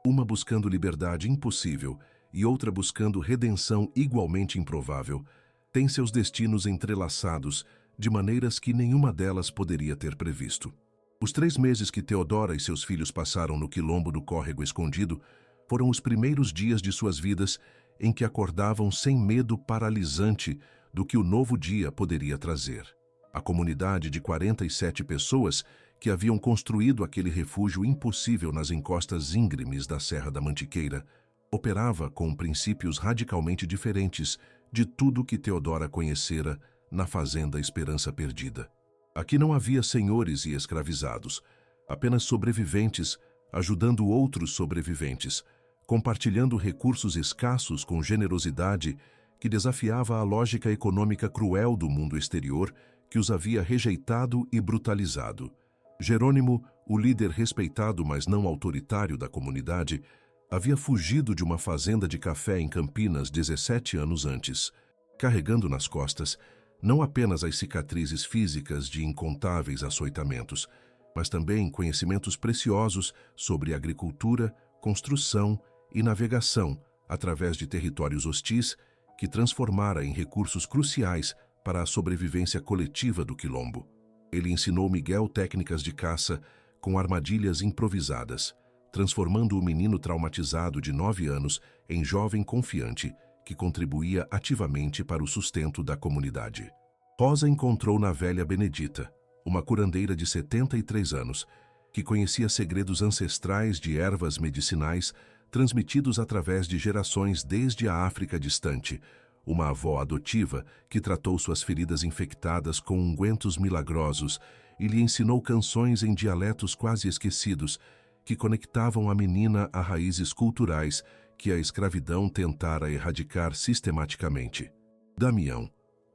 uma buscando liberdade impossível e outra buscando redenção igualmente improvável, têm seus destinos entrelaçados de maneiras que nenhuma delas poderia ter previsto. Os 3 meses que Teodora e seus filhos passaram no quilombo do Córrego Escondido foram os primeiros dias de suas vidas em que acordavam sem medo paralisante do que o novo dia poderia trazer. A comunidade de 47 pessoas que haviam construído aquele refúgio impossível nas encostas íngremes da Serra da Mantiqueira operava com princípios radicalmente diferentes de tudo que Teodora conhecera na fazenda Esperança Perdida. Aqui não havia senhores e escravizados, apenas sobreviventes ajudando outros sobreviventes, compartilhando recursos escassos com generosidade que desafiava a lógica econômica cruel do mundo exterior que os havia rejeitado e brutalizado. Jerônimo, o líder respeitado mas não autoritário da comunidade, havia fugido de uma fazenda de café em Campinas 17 anos antes, carregando nas costas não apenas as cicatrizes físicas de incontáveis açoitamentos, mas também conhecimentos preciosos sobre agricultura, construção e navegação através de territórios hostis que transformara em recursos cruciais para a sobrevivência coletiva do quilombo. Ele ensinou Miguel técnicas de caça com armadilhas improvisadas, transformando o menino traumatizado de 9 anos em jovem confiante que contribuía ativamente para o sustento da comunidade. Rosa encontrou na velha Benedita, uma curandeira de 73 anos, que conhecia segredos ancestrais de ervas medicinais transmitidos através de gerações desde a África distante, uma avó adotiva que tratou suas feridas infectadas com ungüentos milagrosos e lhe ensinou canções em dialetos quase esquecidos que conectavam a menina a raízes culturais que a escravidão tentara erradicar sistematicamente. Damião,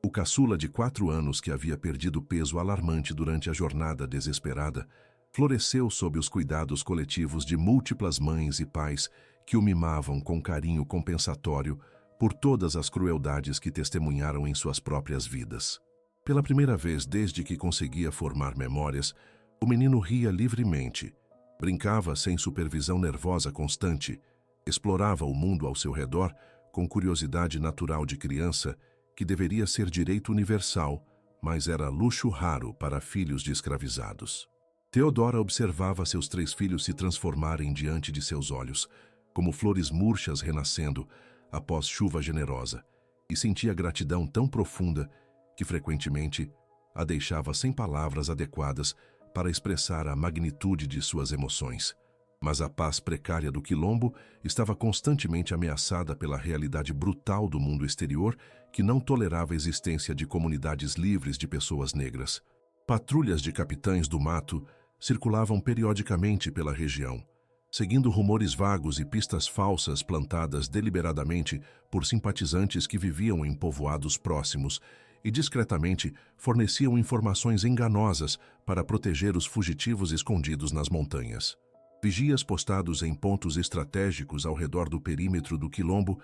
O caçula de 4 anos, que havia perdido peso alarmante durante a jornada desesperada, floresceu sob os cuidados coletivos de múltiplas mães e pais que o mimavam com carinho compensatório por todas as crueldades que testemunharam em suas próprias vidas. Pela primeira vez desde que conseguia formar memórias, o menino ria livremente, brincava sem supervisão nervosa constante, explorava o mundo ao seu redor com curiosidade natural de criança que deveria ser direito universal, mas era luxo raro para filhos de escravizados. Theodora observava seus 3 filhos se transformarem diante de seus olhos, como flores murchas renascendo após chuva generosa, e sentia gratidão tão profunda que frequentemente a deixava sem palavras adequadas para expressar a magnitude de suas emoções. Mas a paz precária do Quilombo estava constantemente ameaçada pela realidade brutal do mundo exterior que não tolerava a existência de comunidades livres de pessoas negras. Patrulhas de capitães do mato circulavam periodicamente pela região, seguindo rumores vagos e pistas falsas plantadas deliberadamente por simpatizantes que viviam em povoados próximos e discretamente forneciam informações enganosas para proteger os fugitivos escondidos nas montanhas. Vigias postados em pontos estratégicos ao redor do perímetro do Quilombo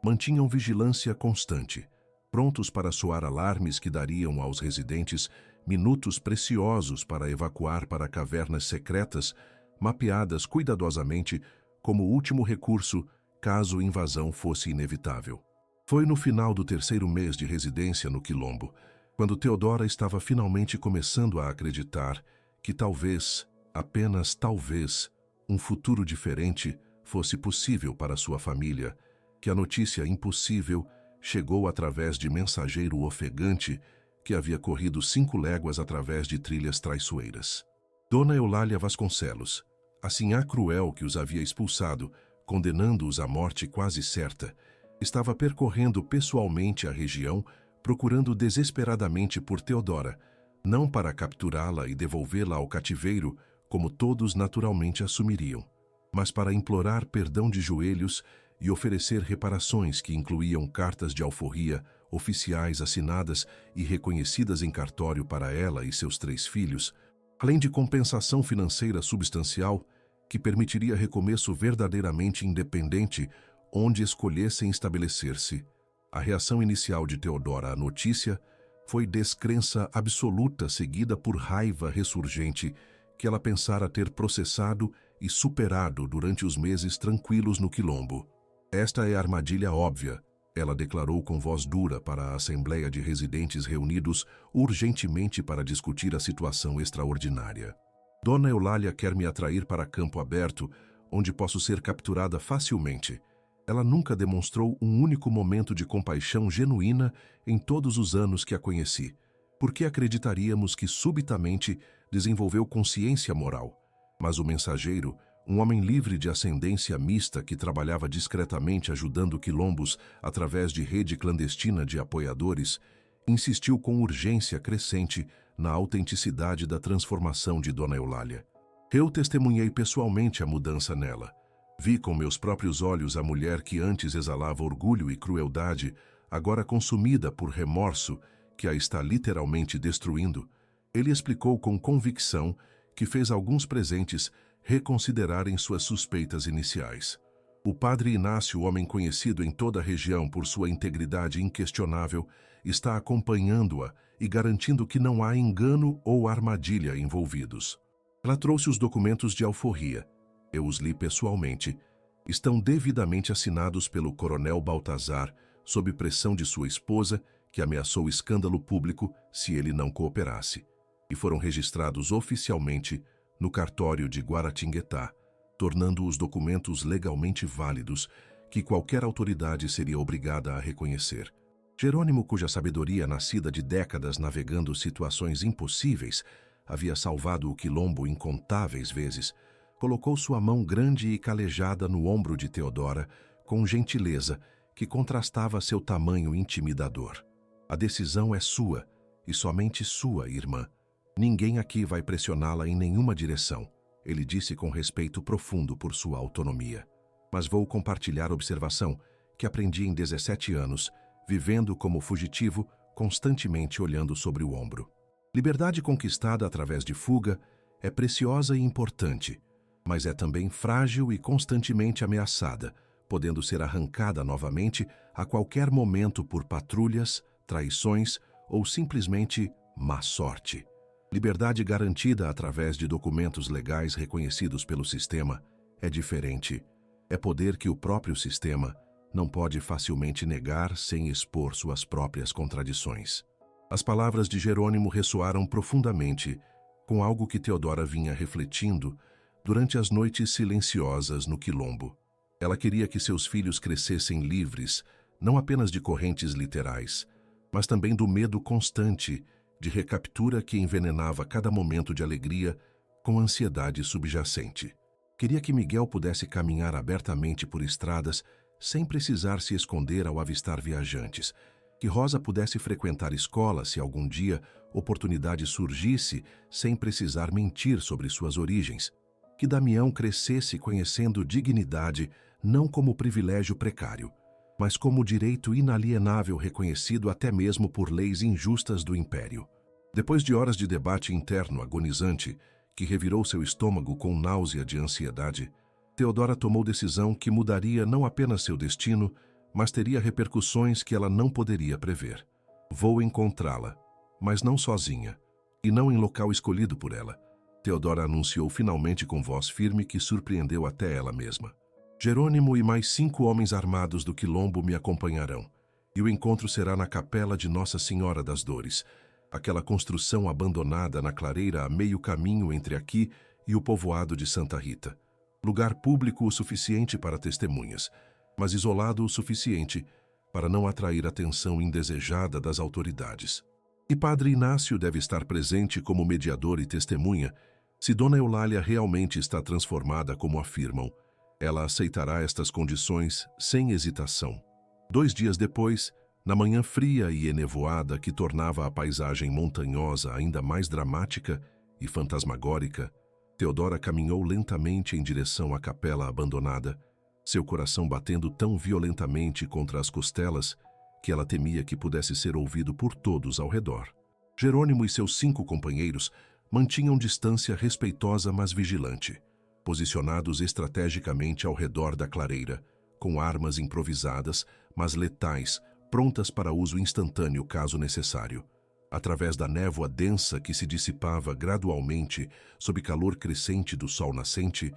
mantinham vigilância constante, prontos para soar alarmes que dariam aos residentes minutos preciosos para evacuar para cavernas secretas, mapeadas cuidadosamente como último recurso caso a invasão fosse inevitável. Foi no final do 3º mês de residência no Quilombo, quando Theodora estava finalmente começando a acreditar que talvez, apenas talvez, um futuro diferente fosse possível para sua família, que a notícia impossível chegou através de mensageiro ofegante que havia corrido 5 léguas através de trilhas traiçoeiras. Dona Eulália Vasconcelos, a sinhá cruel que os havia expulsado, condenando-os à morte quase certa, estava percorrendo pessoalmente a região, procurando desesperadamente por Theodora, não para capturá-la e devolvê-la ao cativeiro, como todos naturalmente assumiriam, mas para implorar perdão de joelhos e oferecer reparações que incluíam cartas de alforria, oficiais assinadas e reconhecidas em cartório para ela e seus 3 filhos, além de compensação financeira substancial que permitiria recomeço verdadeiramente independente onde escolhessem estabelecer-se. A reação inicial de Theodora à notícia foi descrença absoluta seguida por raiva ressurgente que ela pensara ter processado e superado durante os meses tranquilos no Quilombo. Esta é a armadilha óbvia, ela declarou com voz dura para a Assembleia de Residentes reunidos urgentemente para discutir a situação extraordinária. Dona Eulália quer me atrair para campo aberto, onde posso ser capturada facilmente. Ela nunca demonstrou um único momento de compaixão genuína em todos os anos que a conheci. Por que acreditaríamos que subitamente desenvolveu consciência moral? Mas o mensageiro, um homem livre de ascendência mista que trabalhava discretamente ajudando quilombos através de rede clandestina de apoiadores, insistiu com urgência crescente na autenticidade da transformação de Dona Eulália. Eu testemunhei pessoalmente a mudança nela. Vi com meus próprios olhos a mulher que antes exalava orgulho e crueldade, agora consumida por remorso, que a está literalmente destruindo. Ele explicou com convicção que fez alguns presentes reconsiderarem suas suspeitas iniciais. O padre Inácio, homem conhecido em toda a região por sua integridade inquestionável, está acompanhando-a e garantindo que não há engano ou armadilha envolvidos. Ela trouxe os documentos de alforria. Eu os li pessoalmente. Estão devidamente assinados pelo coronel Baltazar, sob pressão de sua esposa, que ameaçou escândalo público se ele não cooperasse, e foram registrados oficialmente no cartório de Guaratinguetá, tornando os documentos legalmente válidos que qualquer autoridade seria obrigada a reconhecer. Jerônimo, cuja sabedoria nascida de décadas navegando situações impossíveis, havia salvado o Quilombo incontáveis vezes, colocou sua mão grande e calejada no ombro de Theodora com gentileza que contrastava seu tamanho intimidador. A decisão é sua, e somente sua, irmã. Ninguém aqui vai pressioná-la em nenhuma direção, ele disse com respeito profundo por sua autonomia. Mas vou compartilhar observação que aprendi em 17 anos, vivendo como fugitivo constantemente olhando sobre o ombro. Liberdade conquistada através de fuga é preciosa e importante, mas é também frágil e constantemente ameaçada, podendo ser arrancada novamente a qualquer momento por patrulhas, traições ou simplesmente má sorte. Liberdade garantida através de documentos legais reconhecidos pelo sistema é diferente. É poder que o próprio sistema não pode facilmente negar sem expor suas próprias contradições. As palavras de Jerônimo ressoaram profundamente com algo que Teodora vinha refletindo durante as noites silenciosas no quilombo. Ela queria que seus filhos crescessem livres, não apenas de correntes literais, mas também do medo constante de recaptura que envenenava cada momento de alegria com ansiedade subjacente. Queria que Miguel pudesse caminhar abertamente por estradas sem precisar se esconder ao avistar viajantes, que Rosa pudesse frequentar escola se algum dia oportunidade surgisse sem precisar mentir sobre suas origens, que Damião crescesse conhecendo dignidade não como privilégio precário, mas como direito inalienável reconhecido até mesmo por leis injustas do Império. Depois de horas de debate interno agonizante, que revirou seu estômago com náusea de ansiedade, Teodora tomou decisão que mudaria não apenas seu destino, mas teria repercussões que ela não poderia prever. Vou encontrá-la, mas não sozinha, e não em local escolhido por ela. Teodora anunciou finalmente com voz firme que surpreendeu até ela mesma. Jerônimo e mais 5 homens armados do quilombo me acompanharão, e o encontro será na capela de Nossa Senhora das Dores, aquela construção abandonada na clareira a meio caminho entre aqui e o povoado de Santa Rita. Lugar público o suficiente para testemunhas, mas isolado o suficiente para não atrair atenção indesejada das autoridades. E Padre Inácio deve estar presente como mediador e testemunha. Se Dona Eulália realmente está transformada como afirmam, ela aceitará estas condições sem hesitação. 2 dias depois, na manhã fria e enevoada que tornava a paisagem montanhosa ainda mais dramática e fantasmagórica, Teodora caminhou lentamente em direção à capela abandonada, seu coração batendo tão violentamente contra as costelas que ela temia que pudesse ser ouvido por todos ao redor. Jerônimo e seus 5 companheiros mantinham distância respeitosa mas vigilante, posicionados estrategicamente ao redor da clareira, com armas improvisadas, mas letais, prontas para uso instantâneo caso necessário. Através da névoa densa que se dissipava gradualmente sob calor crescente do sol nascente,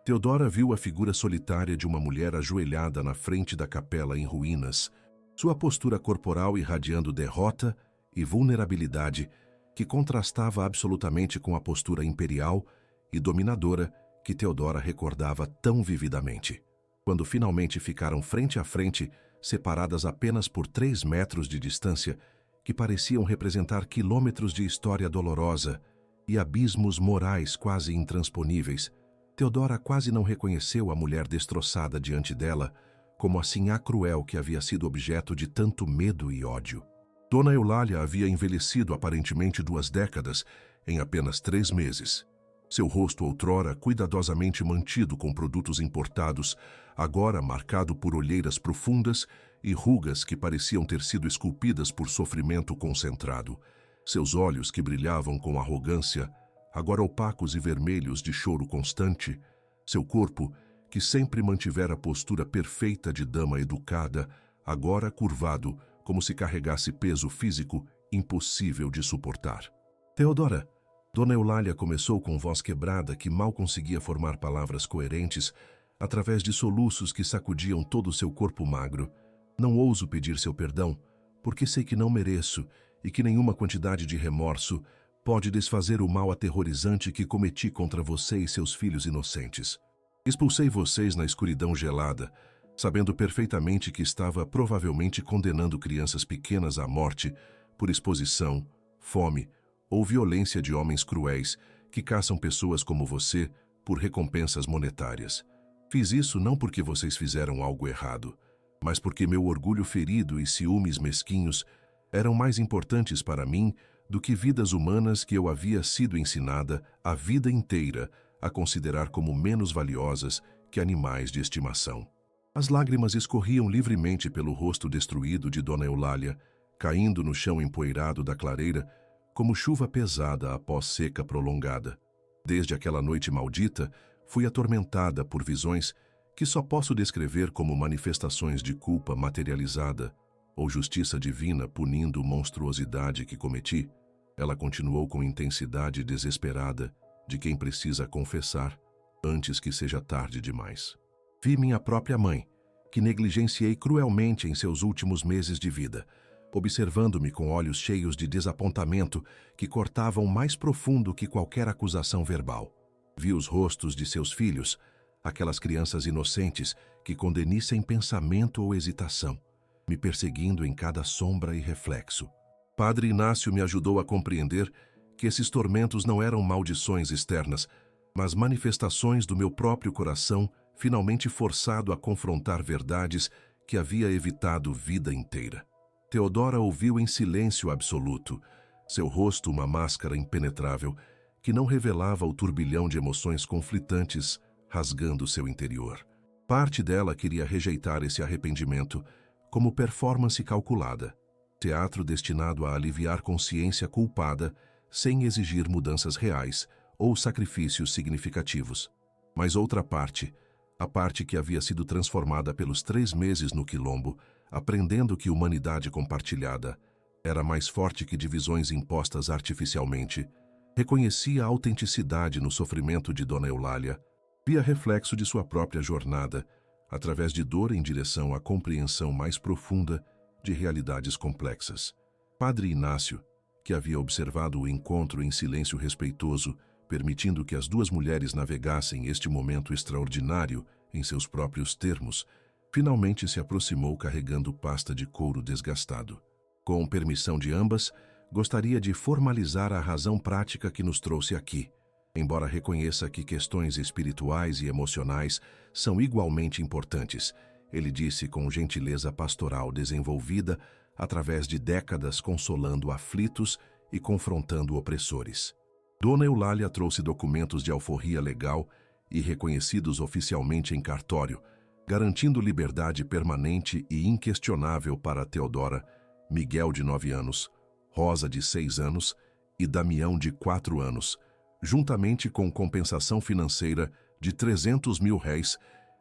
Teodora viu a figura solitária de uma mulher ajoelhada na frente da capela em ruínas, sua postura corporal irradiando derrota e vulnerabilidade que contrastava absolutamente com a postura imperial e dominadora que Teodora recordava tão vividamente. Quando finalmente ficaram frente a frente, separadas apenas por 3 metros de distância, que pareciam representar quilômetros de história dolorosa e abismos morais quase intransponíveis, Teodora quase não reconheceu a mulher destroçada diante dela como a sinhá cruel que havia sido objeto de tanto medo e ódio. Dona Eulália havia envelhecido aparentemente 2 décadas em apenas 3 meses. Seu rosto outrora cuidadosamente mantido com produtos importados, agora marcado por olheiras profundas e rugas que pareciam ter sido esculpidas por sofrimento concentrado. Seus olhos que brilhavam com arrogância, agora opacos e vermelhos de choro constante. Seu corpo, que sempre mantivera a postura perfeita de dama educada, agora curvado, como se carregasse peso físico impossível de suportar. Teodora, Dona Eulália começou com voz quebrada que mal conseguia formar palavras coerentes, através de soluços que sacudiam todo o seu corpo magro. Não ouso pedir seu perdão, porque sei que não mereço e que nenhuma quantidade de remorso pode desfazer o mal aterrorizante que cometi contra você e seus filhos inocentes. Expulsei vocês na escuridão gelada, sabendo perfeitamente que estava provavelmente condenando crianças pequenas à morte por exposição, fome ou violência de homens cruéis que caçam pessoas como você por recompensas monetárias. Fiz isso não porque vocês fizeram algo errado, mas porque meu orgulho ferido e ciúmes mesquinhos eram mais importantes para mim do que vidas humanas que eu havia sido ensinada a vida inteira a considerar como menos valiosas que animais de estimação. As lágrimas escorriam livremente pelo rosto destruído de Dona Eulália, caindo no chão empoeirado da clareira, como chuva pesada após seca prolongada. Desde aquela noite maldita, fui atormentada por visões que só posso descrever como manifestações de culpa materializada ou justiça divina punindo monstruosidade que cometi. Ela continuou com intensidade desesperada de quem precisa confessar antes que seja tarde demais. Vi minha própria mãe, que negligenciei cruelmente em seus últimos meses de vida, observando-me com olhos cheios de desapontamento que cortavam mais profundo que qualquer acusação verbal. Vi os rostos de seus filhos, aquelas crianças inocentes que condeni sem pensamento ou hesitação, me perseguindo em cada sombra e reflexo. Padre Inácio me ajudou a compreender que esses tormentos não eram maldições externas, mas manifestações do meu próprio coração, finalmente forçado a confrontar verdades que havia evitado vida inteira. Teodora ouviu em silêncio absoluto, seu rosto uma máscara impenetrável que não revelava o turbilhão de emoções conflitantes rasgando seu interior. Parte dela queria rejeitar esse arrependimento como performance calculada, teatro destinado a aliviar consciência culpada sem exigir mudanças reais ou sacrifícios significativos. Mas outra parte, a parte que havia sido transformada pelos 3 meses no quilombo, aprendendo que humanidade compartilhada era mais forte que divisões impostas artificialmente, reconhecia a autenticidade no sofrimento de Dona Eulália, via reflexo de sua própria jornada, através de dor em direção à compreensão mais profunda de realidades complexas. Padre Inácio, que havia observado o encontro em silêncio respeitoso, permitindo que as 2 mulheres navegassem este momento extraordinário em seus próprios termos, finalmente se aproximou carregando pasta de couro desgastado. Com permissão de ambas, gostaria de formalizar a razão prática que nos trouxe aqui, embora reconheça que questões espirituais e emocionais são igualmente importantes, ele disse com gentileza pastoral desenvolvida através de décadas consolando aflitos e confrontando opressores. Dona Eulália trouxe documentos de alforria legal e reconhecidos oficialmente em cartório, garantindo liberdade permanente e inquestionável para Teodora, Miguel de 9 anos, Rosa de 6 anos e Damião de 4 anos, juntamente com compensação financeira de R$300 mil,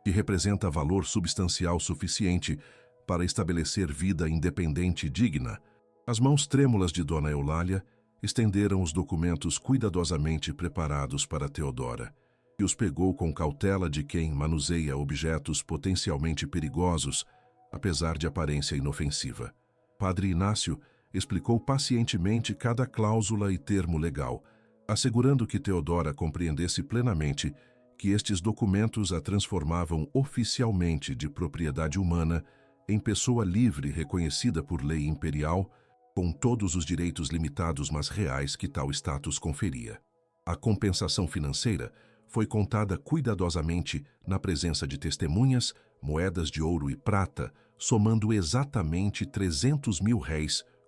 que representa valor substancial suficiente para estabelecer vida independente e digna. As mãos trêmulas de Dona Eulália estenderam os documentos cuidadosamente preparados para Teodora, e os pegou com cautela de quem manuseia objetos potencialmente perigosos, apesar de aparência inofensiva. Padre Inácio explicou pacientemente cada cláusula e termo legal, assegurando que Teodora compreendesse plenamente que estes documentos a transformavam oficialmente de propriedade humana em pessoa livre reconhecida por lei imperial, com todos os direitos limitados mas reais que tal status conferia. A compensação financeira foi contada cuidadosamente na presença de testemunhas, moedas de ouro e prata, somando exatamente R$300 mil,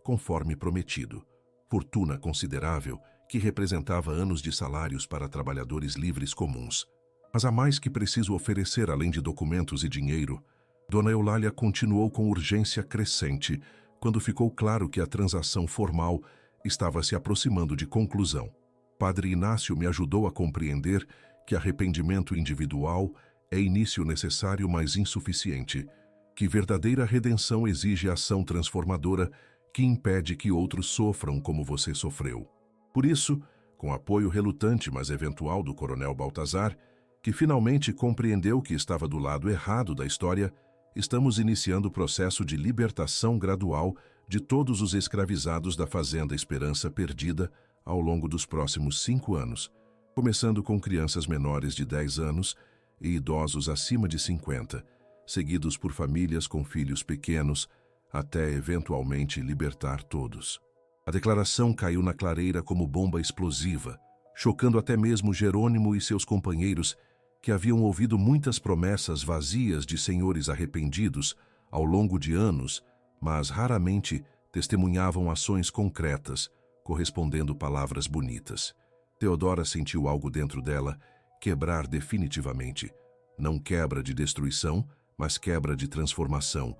conforme prometido. Fortuna considerável que representava anos de salários para trabalhadores livres comuns. Mas há mais que preciso oferecer além de documentos e dinheiro. Dona Eulália continuou com urgência crescente quando ficou claro que a transação formal estava se aproximando de conclusão. Padre Inácio me ajudou a compreender que arrependimento individual é início necessário, mas insuficiente, que verdadeira redenção exige ação transformadora que impede que outros sofram como você sofreu. Por isso, com apoio relutante mas eventual do coronel Baltazar, que finalmente compreendeu que estava do lado errado da história, estamos iniciando o processo de libertação gradual de todos os escravizados da Fazenda Esperança Perdida ao longo dos próximos 5 anos, começando com crianças menores de 10 anos e idosos acima de 50, seguidos por famílias com filhos pequenos, até eventualmente libertar todos. A declaração caiu na clareira como bomba explosiva, chocando até mesmo Jerônimo e seus companheiros, que haviam ouvido muitas promessas vazias de senhores arrependidos ao longo de anos, mas raramente testemunhavam ações concretas, correspondendo palavras bonitas. Teodora sentiu algo dentro dela quebrar definitivamente. Não quebra de destruição, mas quebra de transformação.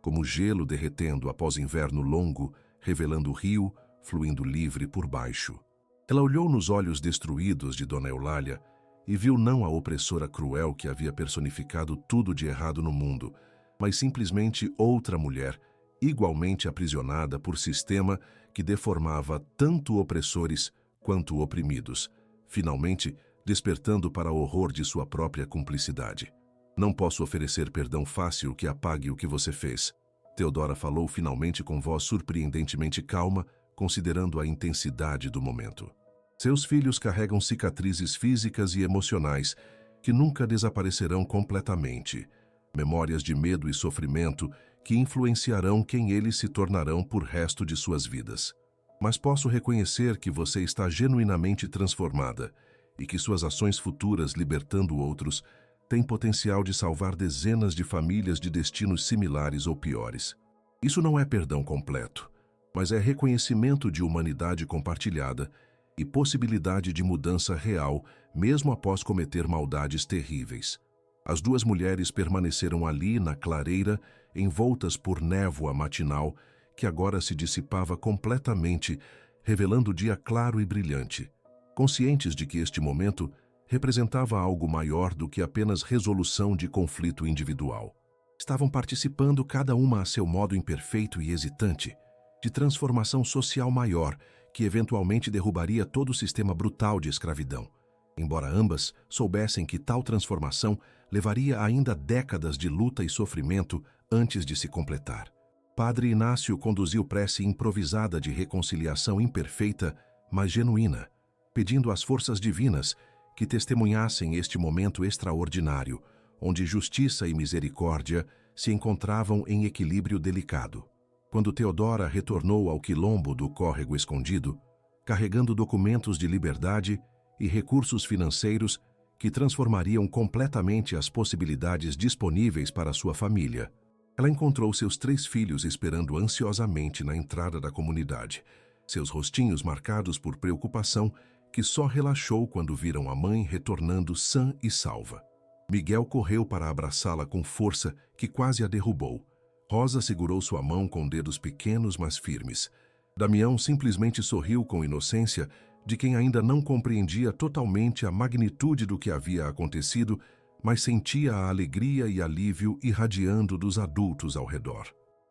como gelo derretendo após inverno longo, revelando o rio fluindo livre por baixo. Ela olhou nos olhos destruídos de Dona Eulália e viu não a opressora cruel que havia personificado tudo de errado no mundo, mas simplesmente outra mulher, igualmente aprisionada por sistema que deformava tanto opressores quanto oprimidos, finalmente despertando para o horror de sua própria cumplicidade. Não posso oferecer perdão fácil que apague o que você fez. Teodora falou finalmente com voz surpreendentemente calma, considerando a intensidade do momento. Seus filhos carregam cicatrizes físicas e emocionais que nunca desaparecerão completamente, memórias de medo e sofrimento que influenciarão quem eles se tornarão por resto de suas vidas. Mas posso reconhecer que você está genuinamente transformada e que suas ações futuras libertando outros têm potencial de salvar dezenas de famílias de destinos similares ou piores. Isso não é perdão completo, mas é reconhecimento de humanidade compartilhada e possibilidade de mudança real, mesmo após cometer maldades terríveis. As duas mulheres permaneceram ali na clareira, envoltas por névoa matinal, que agora se dissipava completamente, revelando o dia claro e brilhante, conscientes de que este momento representava algo maior do que apenas resolução de conflito individual. Estavam participando cada uma a seu modo imperfeito e hesitante, de transformação social maior, que eventualmente derrubaria todo o sistema brutal de escravidão, embora ambas soubessem que tal transformação levaria ainda décadas de luta e sofrimento antes de se completar. Padre Inácio conduziu prece improvisada de reconciliação imperfeita, mas genuína, pedindo às forças divinas que testemunhassem este momento extraordinário, onde justiça e misericórdia se encontravam em equilíbrio delicado. Quando Teodora retornou ao quilombo do Córrego Escondido, carregando documentos de liberdade e recursos financeiros que transformariam completamente as possibilidades disponíveis para sua família, ela encontrou seus 3 filhos esperando ansiosamente na entrada da comunidade, seus rostinhos marcados por preocupação que só relaxou quando viram a mãe retornando sã e salva. Miguel correu para abraçá-la com força que quase a derrubou. Rosa segurou sua mão com dedos pequenos mas firmes. Damião simplesmente sorriu com inocência de quem ainda não compreendia totalmente a magnitude do que havia acontecido, mas sentia a alegria e alívio irradiando dos adultos ao redor.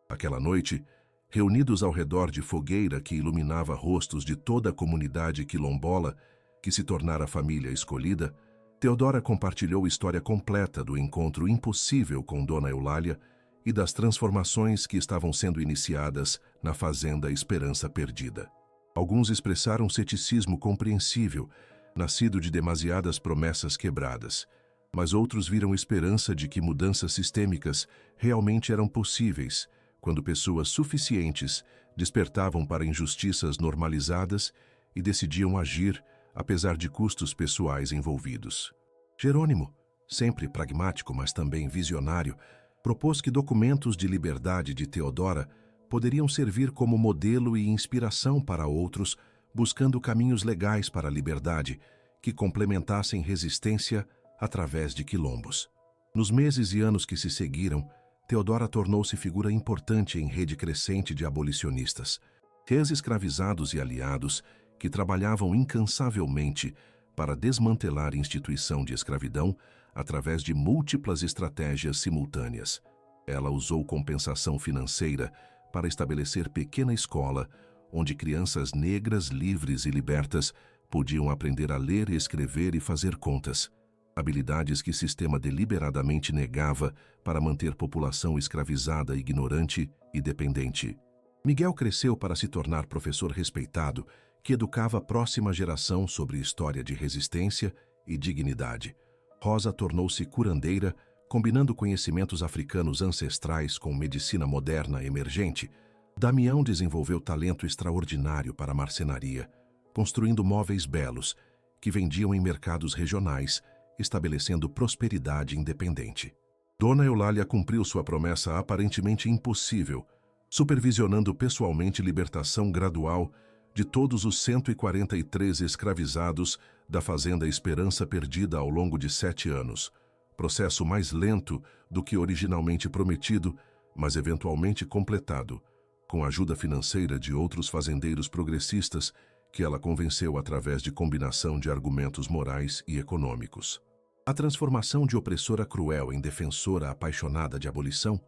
Aquela noite, reunidos ao redor de fogueira que iluminava rostos de toda a comunidade quilombola, que se tornara a família escolhida, Teodora compartilhou a história completa do encontro impossível com Dona Eulália e das transformações que estavam sendo iniciadas na fazenda Esperança Perdida. Alguns expressaram ceticismo compreensível, nascido de demasiadas promessas quebradas, mas outros viram esperança de que mudanças sistêmicas realmente eram possíveis, quando pessoas suficientes despertavam para injustiças normalizadas e decidiam agir, apesar de custos pessoais envolvidos. Jerônimo, sempre pragmático, mas também visionário, propôs que documentos de liberdade de Teodora poderiam servir como modelo e inspiração para outros, buscando caminhos legais para a liberdade, que complementassem resistência através de quilombos. Nos meses e anos que se seguiram, Teodora tornou-se figura importante em rede crescente de abolicionistas, ex-escravizados e aliados que trabalhavam incansavelmente para desmantelar a instituição de escravidão através de múltiplas estratégias simultâneas. Ela usou compensação financeira para estabelecer pequena escola, onde crianças negras livres e libertas podiam aprender a ler, escrever e fazer contas, habilidades que o sistema deliberadamente negava para manter população escravizada, ignorante e dependente. Miguel cresceu para se tornar professor respeitado que educava a próxima geração sobre história de resistência e dignidade. Rosa tornou-se curandeira, combinando conhecimentos africanos ancestrais com medicina moderna emergente. Damião desenvolveu talento extraordinário para a marcenaria, construindo móveis belos que vendiam em mercados regionais, estabelecendo prosperidade independente. Dona Eulália cumpriu sua promessa aparentemente impossível, supervisionando pessoalmente libertação gradual de todos os 143 escravizados da Fazenda Esperança Perdida ao longo de 7 anos, processo mais lento do que originalmente prometido, mas eventualmente completado, com a ajuda financeira de outros fazendeiros progressistas que ela convenceu através de combinação de argumentos morais e econômicos. A transformação de opressora cruel em defensora apaixonada de abolição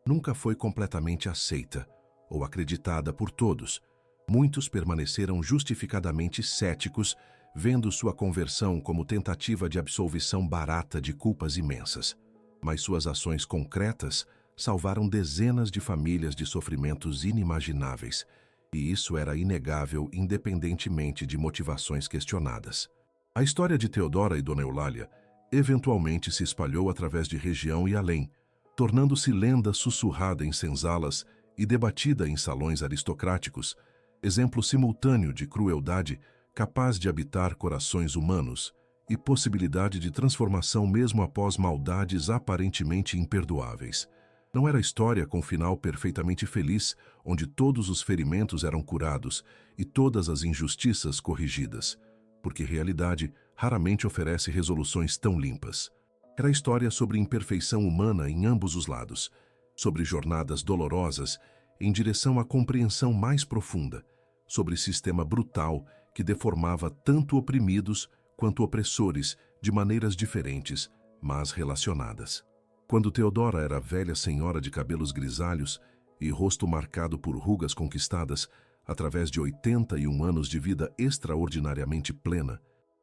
nunca foi completamente aceita ou acreditada por todos. Muitos permaneceram justificadamente céticos, vendo sua conversão como tentativa de absolvição barata de culpas imensas. Mas suas ações concretas salvaram dezenas de famílias de sofrimentos inimagináveis, e isso era inegável independentemente de motivações questionadas. A história de Theodora e Dona Eulália eventualmente se espalhou através de região e além, tornando-se lenda sussurrada em senzalas e debatida em salões aristocráticos, exemplo simultâneo de crueldade capaz de habitar corações humanos e possibilidade de transformação mesmo após maldades aparentemente imperdoáveis. Não era história com final perfeitamente feliz, onde todos os ferimentos eram curados e todas as injustiças corrigidas, porque realidade raramente oferece resoluções tão limpas. Era história sobre imperfeição humana em ambos os lados, sobre jornadas dolorosas em direção à compreensão mais profunda, sobre sistema brutal que deformava tanto oprimidos quanto opressores de maneiras diferentes, mas relacionadas. Quando Theodora era velha senhora de cabelos grisalhos e rosto marcado por rugas conquistadas, através de 81 anos de vida extraordinariamente plena,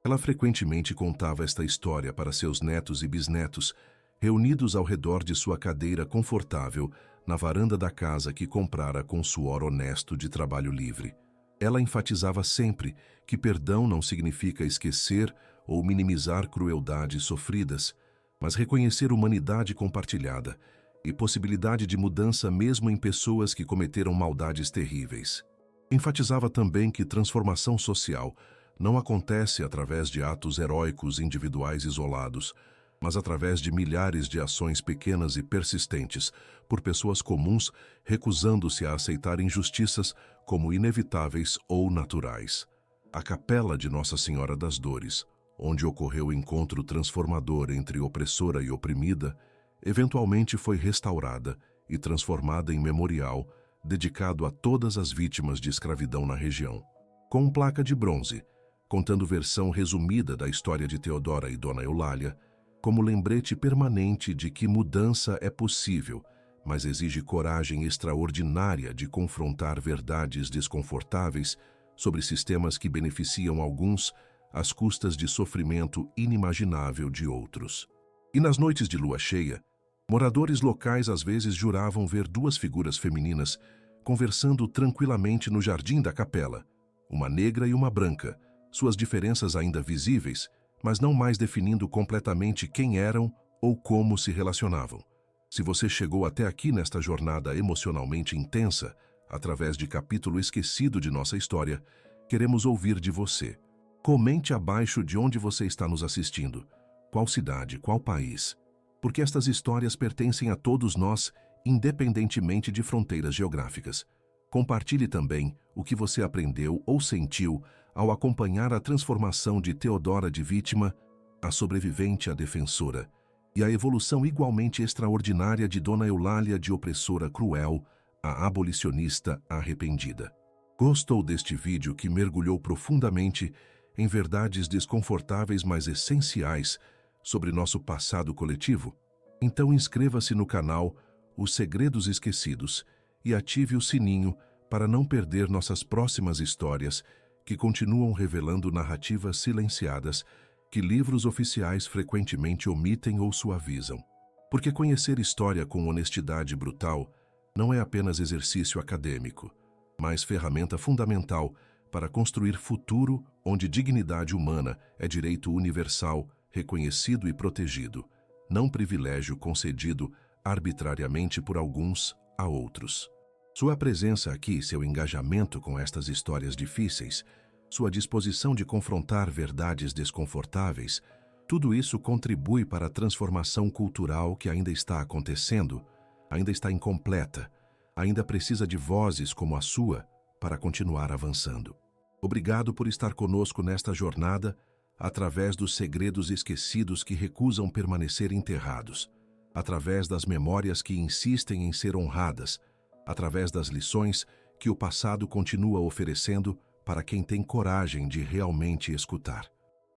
ela frequentemente contava esta história para seus netos e bisnetos, reunidos ao redor de sua cadeira confortável na varanda da casa que comprara com suor honesto de trabalho livre. Ela enfatizava sempre que perdão não significa esquecer ou minimizar crueldades sofridas, mas reconhecer humanidade compartilhada e possibilidade de mudança mesmo em pessoas que cometeram maldades terríveis. Enfatizava também que transformação social não acontece através de atos heróicos individuais isolados, mas através de milhares de ações pequenas e persistentes por pessoas comuns recusando-se a aceitar injustiças como inevitáveis ou naturais. A Capela de Nossa Senhora das Dores, onde ocorreu o encontro transformador entre opressora e oprimida, eventualmente foi restaurada e transformada em memorial dedicado a todas as vítimas de escravidão na região. Com placa de bronze, contando versão resumida da história de Theodora e Dona Eulália, como lembrete permanente de que mudança é possível, mas exige coragem extraordinária de confrontar verdades desconfortáveis sobre sistemas que beneficiam alguns às custas de sofrimento inimaginável de outros. E nas noites de lua cheia, moradores locais às vezes juravam ver duas figuras femininas conversando tranquilamente no jardim da capela, uma negra e uma branca, suas diferenças ainda visíveis, mas não mais definindo completamente quem eram ou como se relacionavam. Se você chegou até aqui nesta jornada emocionalmente intensa, através de capítulo esquecido de nossa história, queremos ouvir de você. Comente abaixo de onde você está nos assistindo. Qual cidade, qual país? Porque estas histórias pertencem a todos nós, independentemente de fronteiras geográficas. Compartilhe também o que você aprendeu ou sentiu ao acompanhar a transformação de Theodora de vítima, a sobrevivente à defensora, e a evolução igualmente extraordinária de Dona Eulália de opressora cruel, a abolicionista arrependida. Gostou deste vídeo que mergulhou profundamente em verdades desconfortáveis mas essenciais sobre nosso passado coletivo? Então inscreva-se no canal Os Segredos Esquecidos e ative o sininho para não perder nossas próximas histórias que continuam revelando narrativas silenciadas que livros oficiais frequentemente omitem ou suavizam. Porque conhecer história com honestidade brutal não é apenas exercício acadêmico, mas ferramenta fundamental para construir futuro onde dignidade humana é direito universal, reconhecido e protegido, não privilégio concedido arbitrariamente por alguns a outros. Sua presença aqui, seu engajamento com estas histórias difíceis, sua disposição de confrontar verdades desconfortáveis, tudo isso contribui para a transformação cultural que ainda está acontecendo, ainda está incompleta, ainda precisa de vozes como a sua para continuar avançando. Obrigado por estar conosco nesta jornada, através dos segredos esquecidos que recusam permanecer enterrados. através das memórias que insistem em ser honradas, através das lições que o passado continua oferecendo para quem tem coragem de realmente escutar.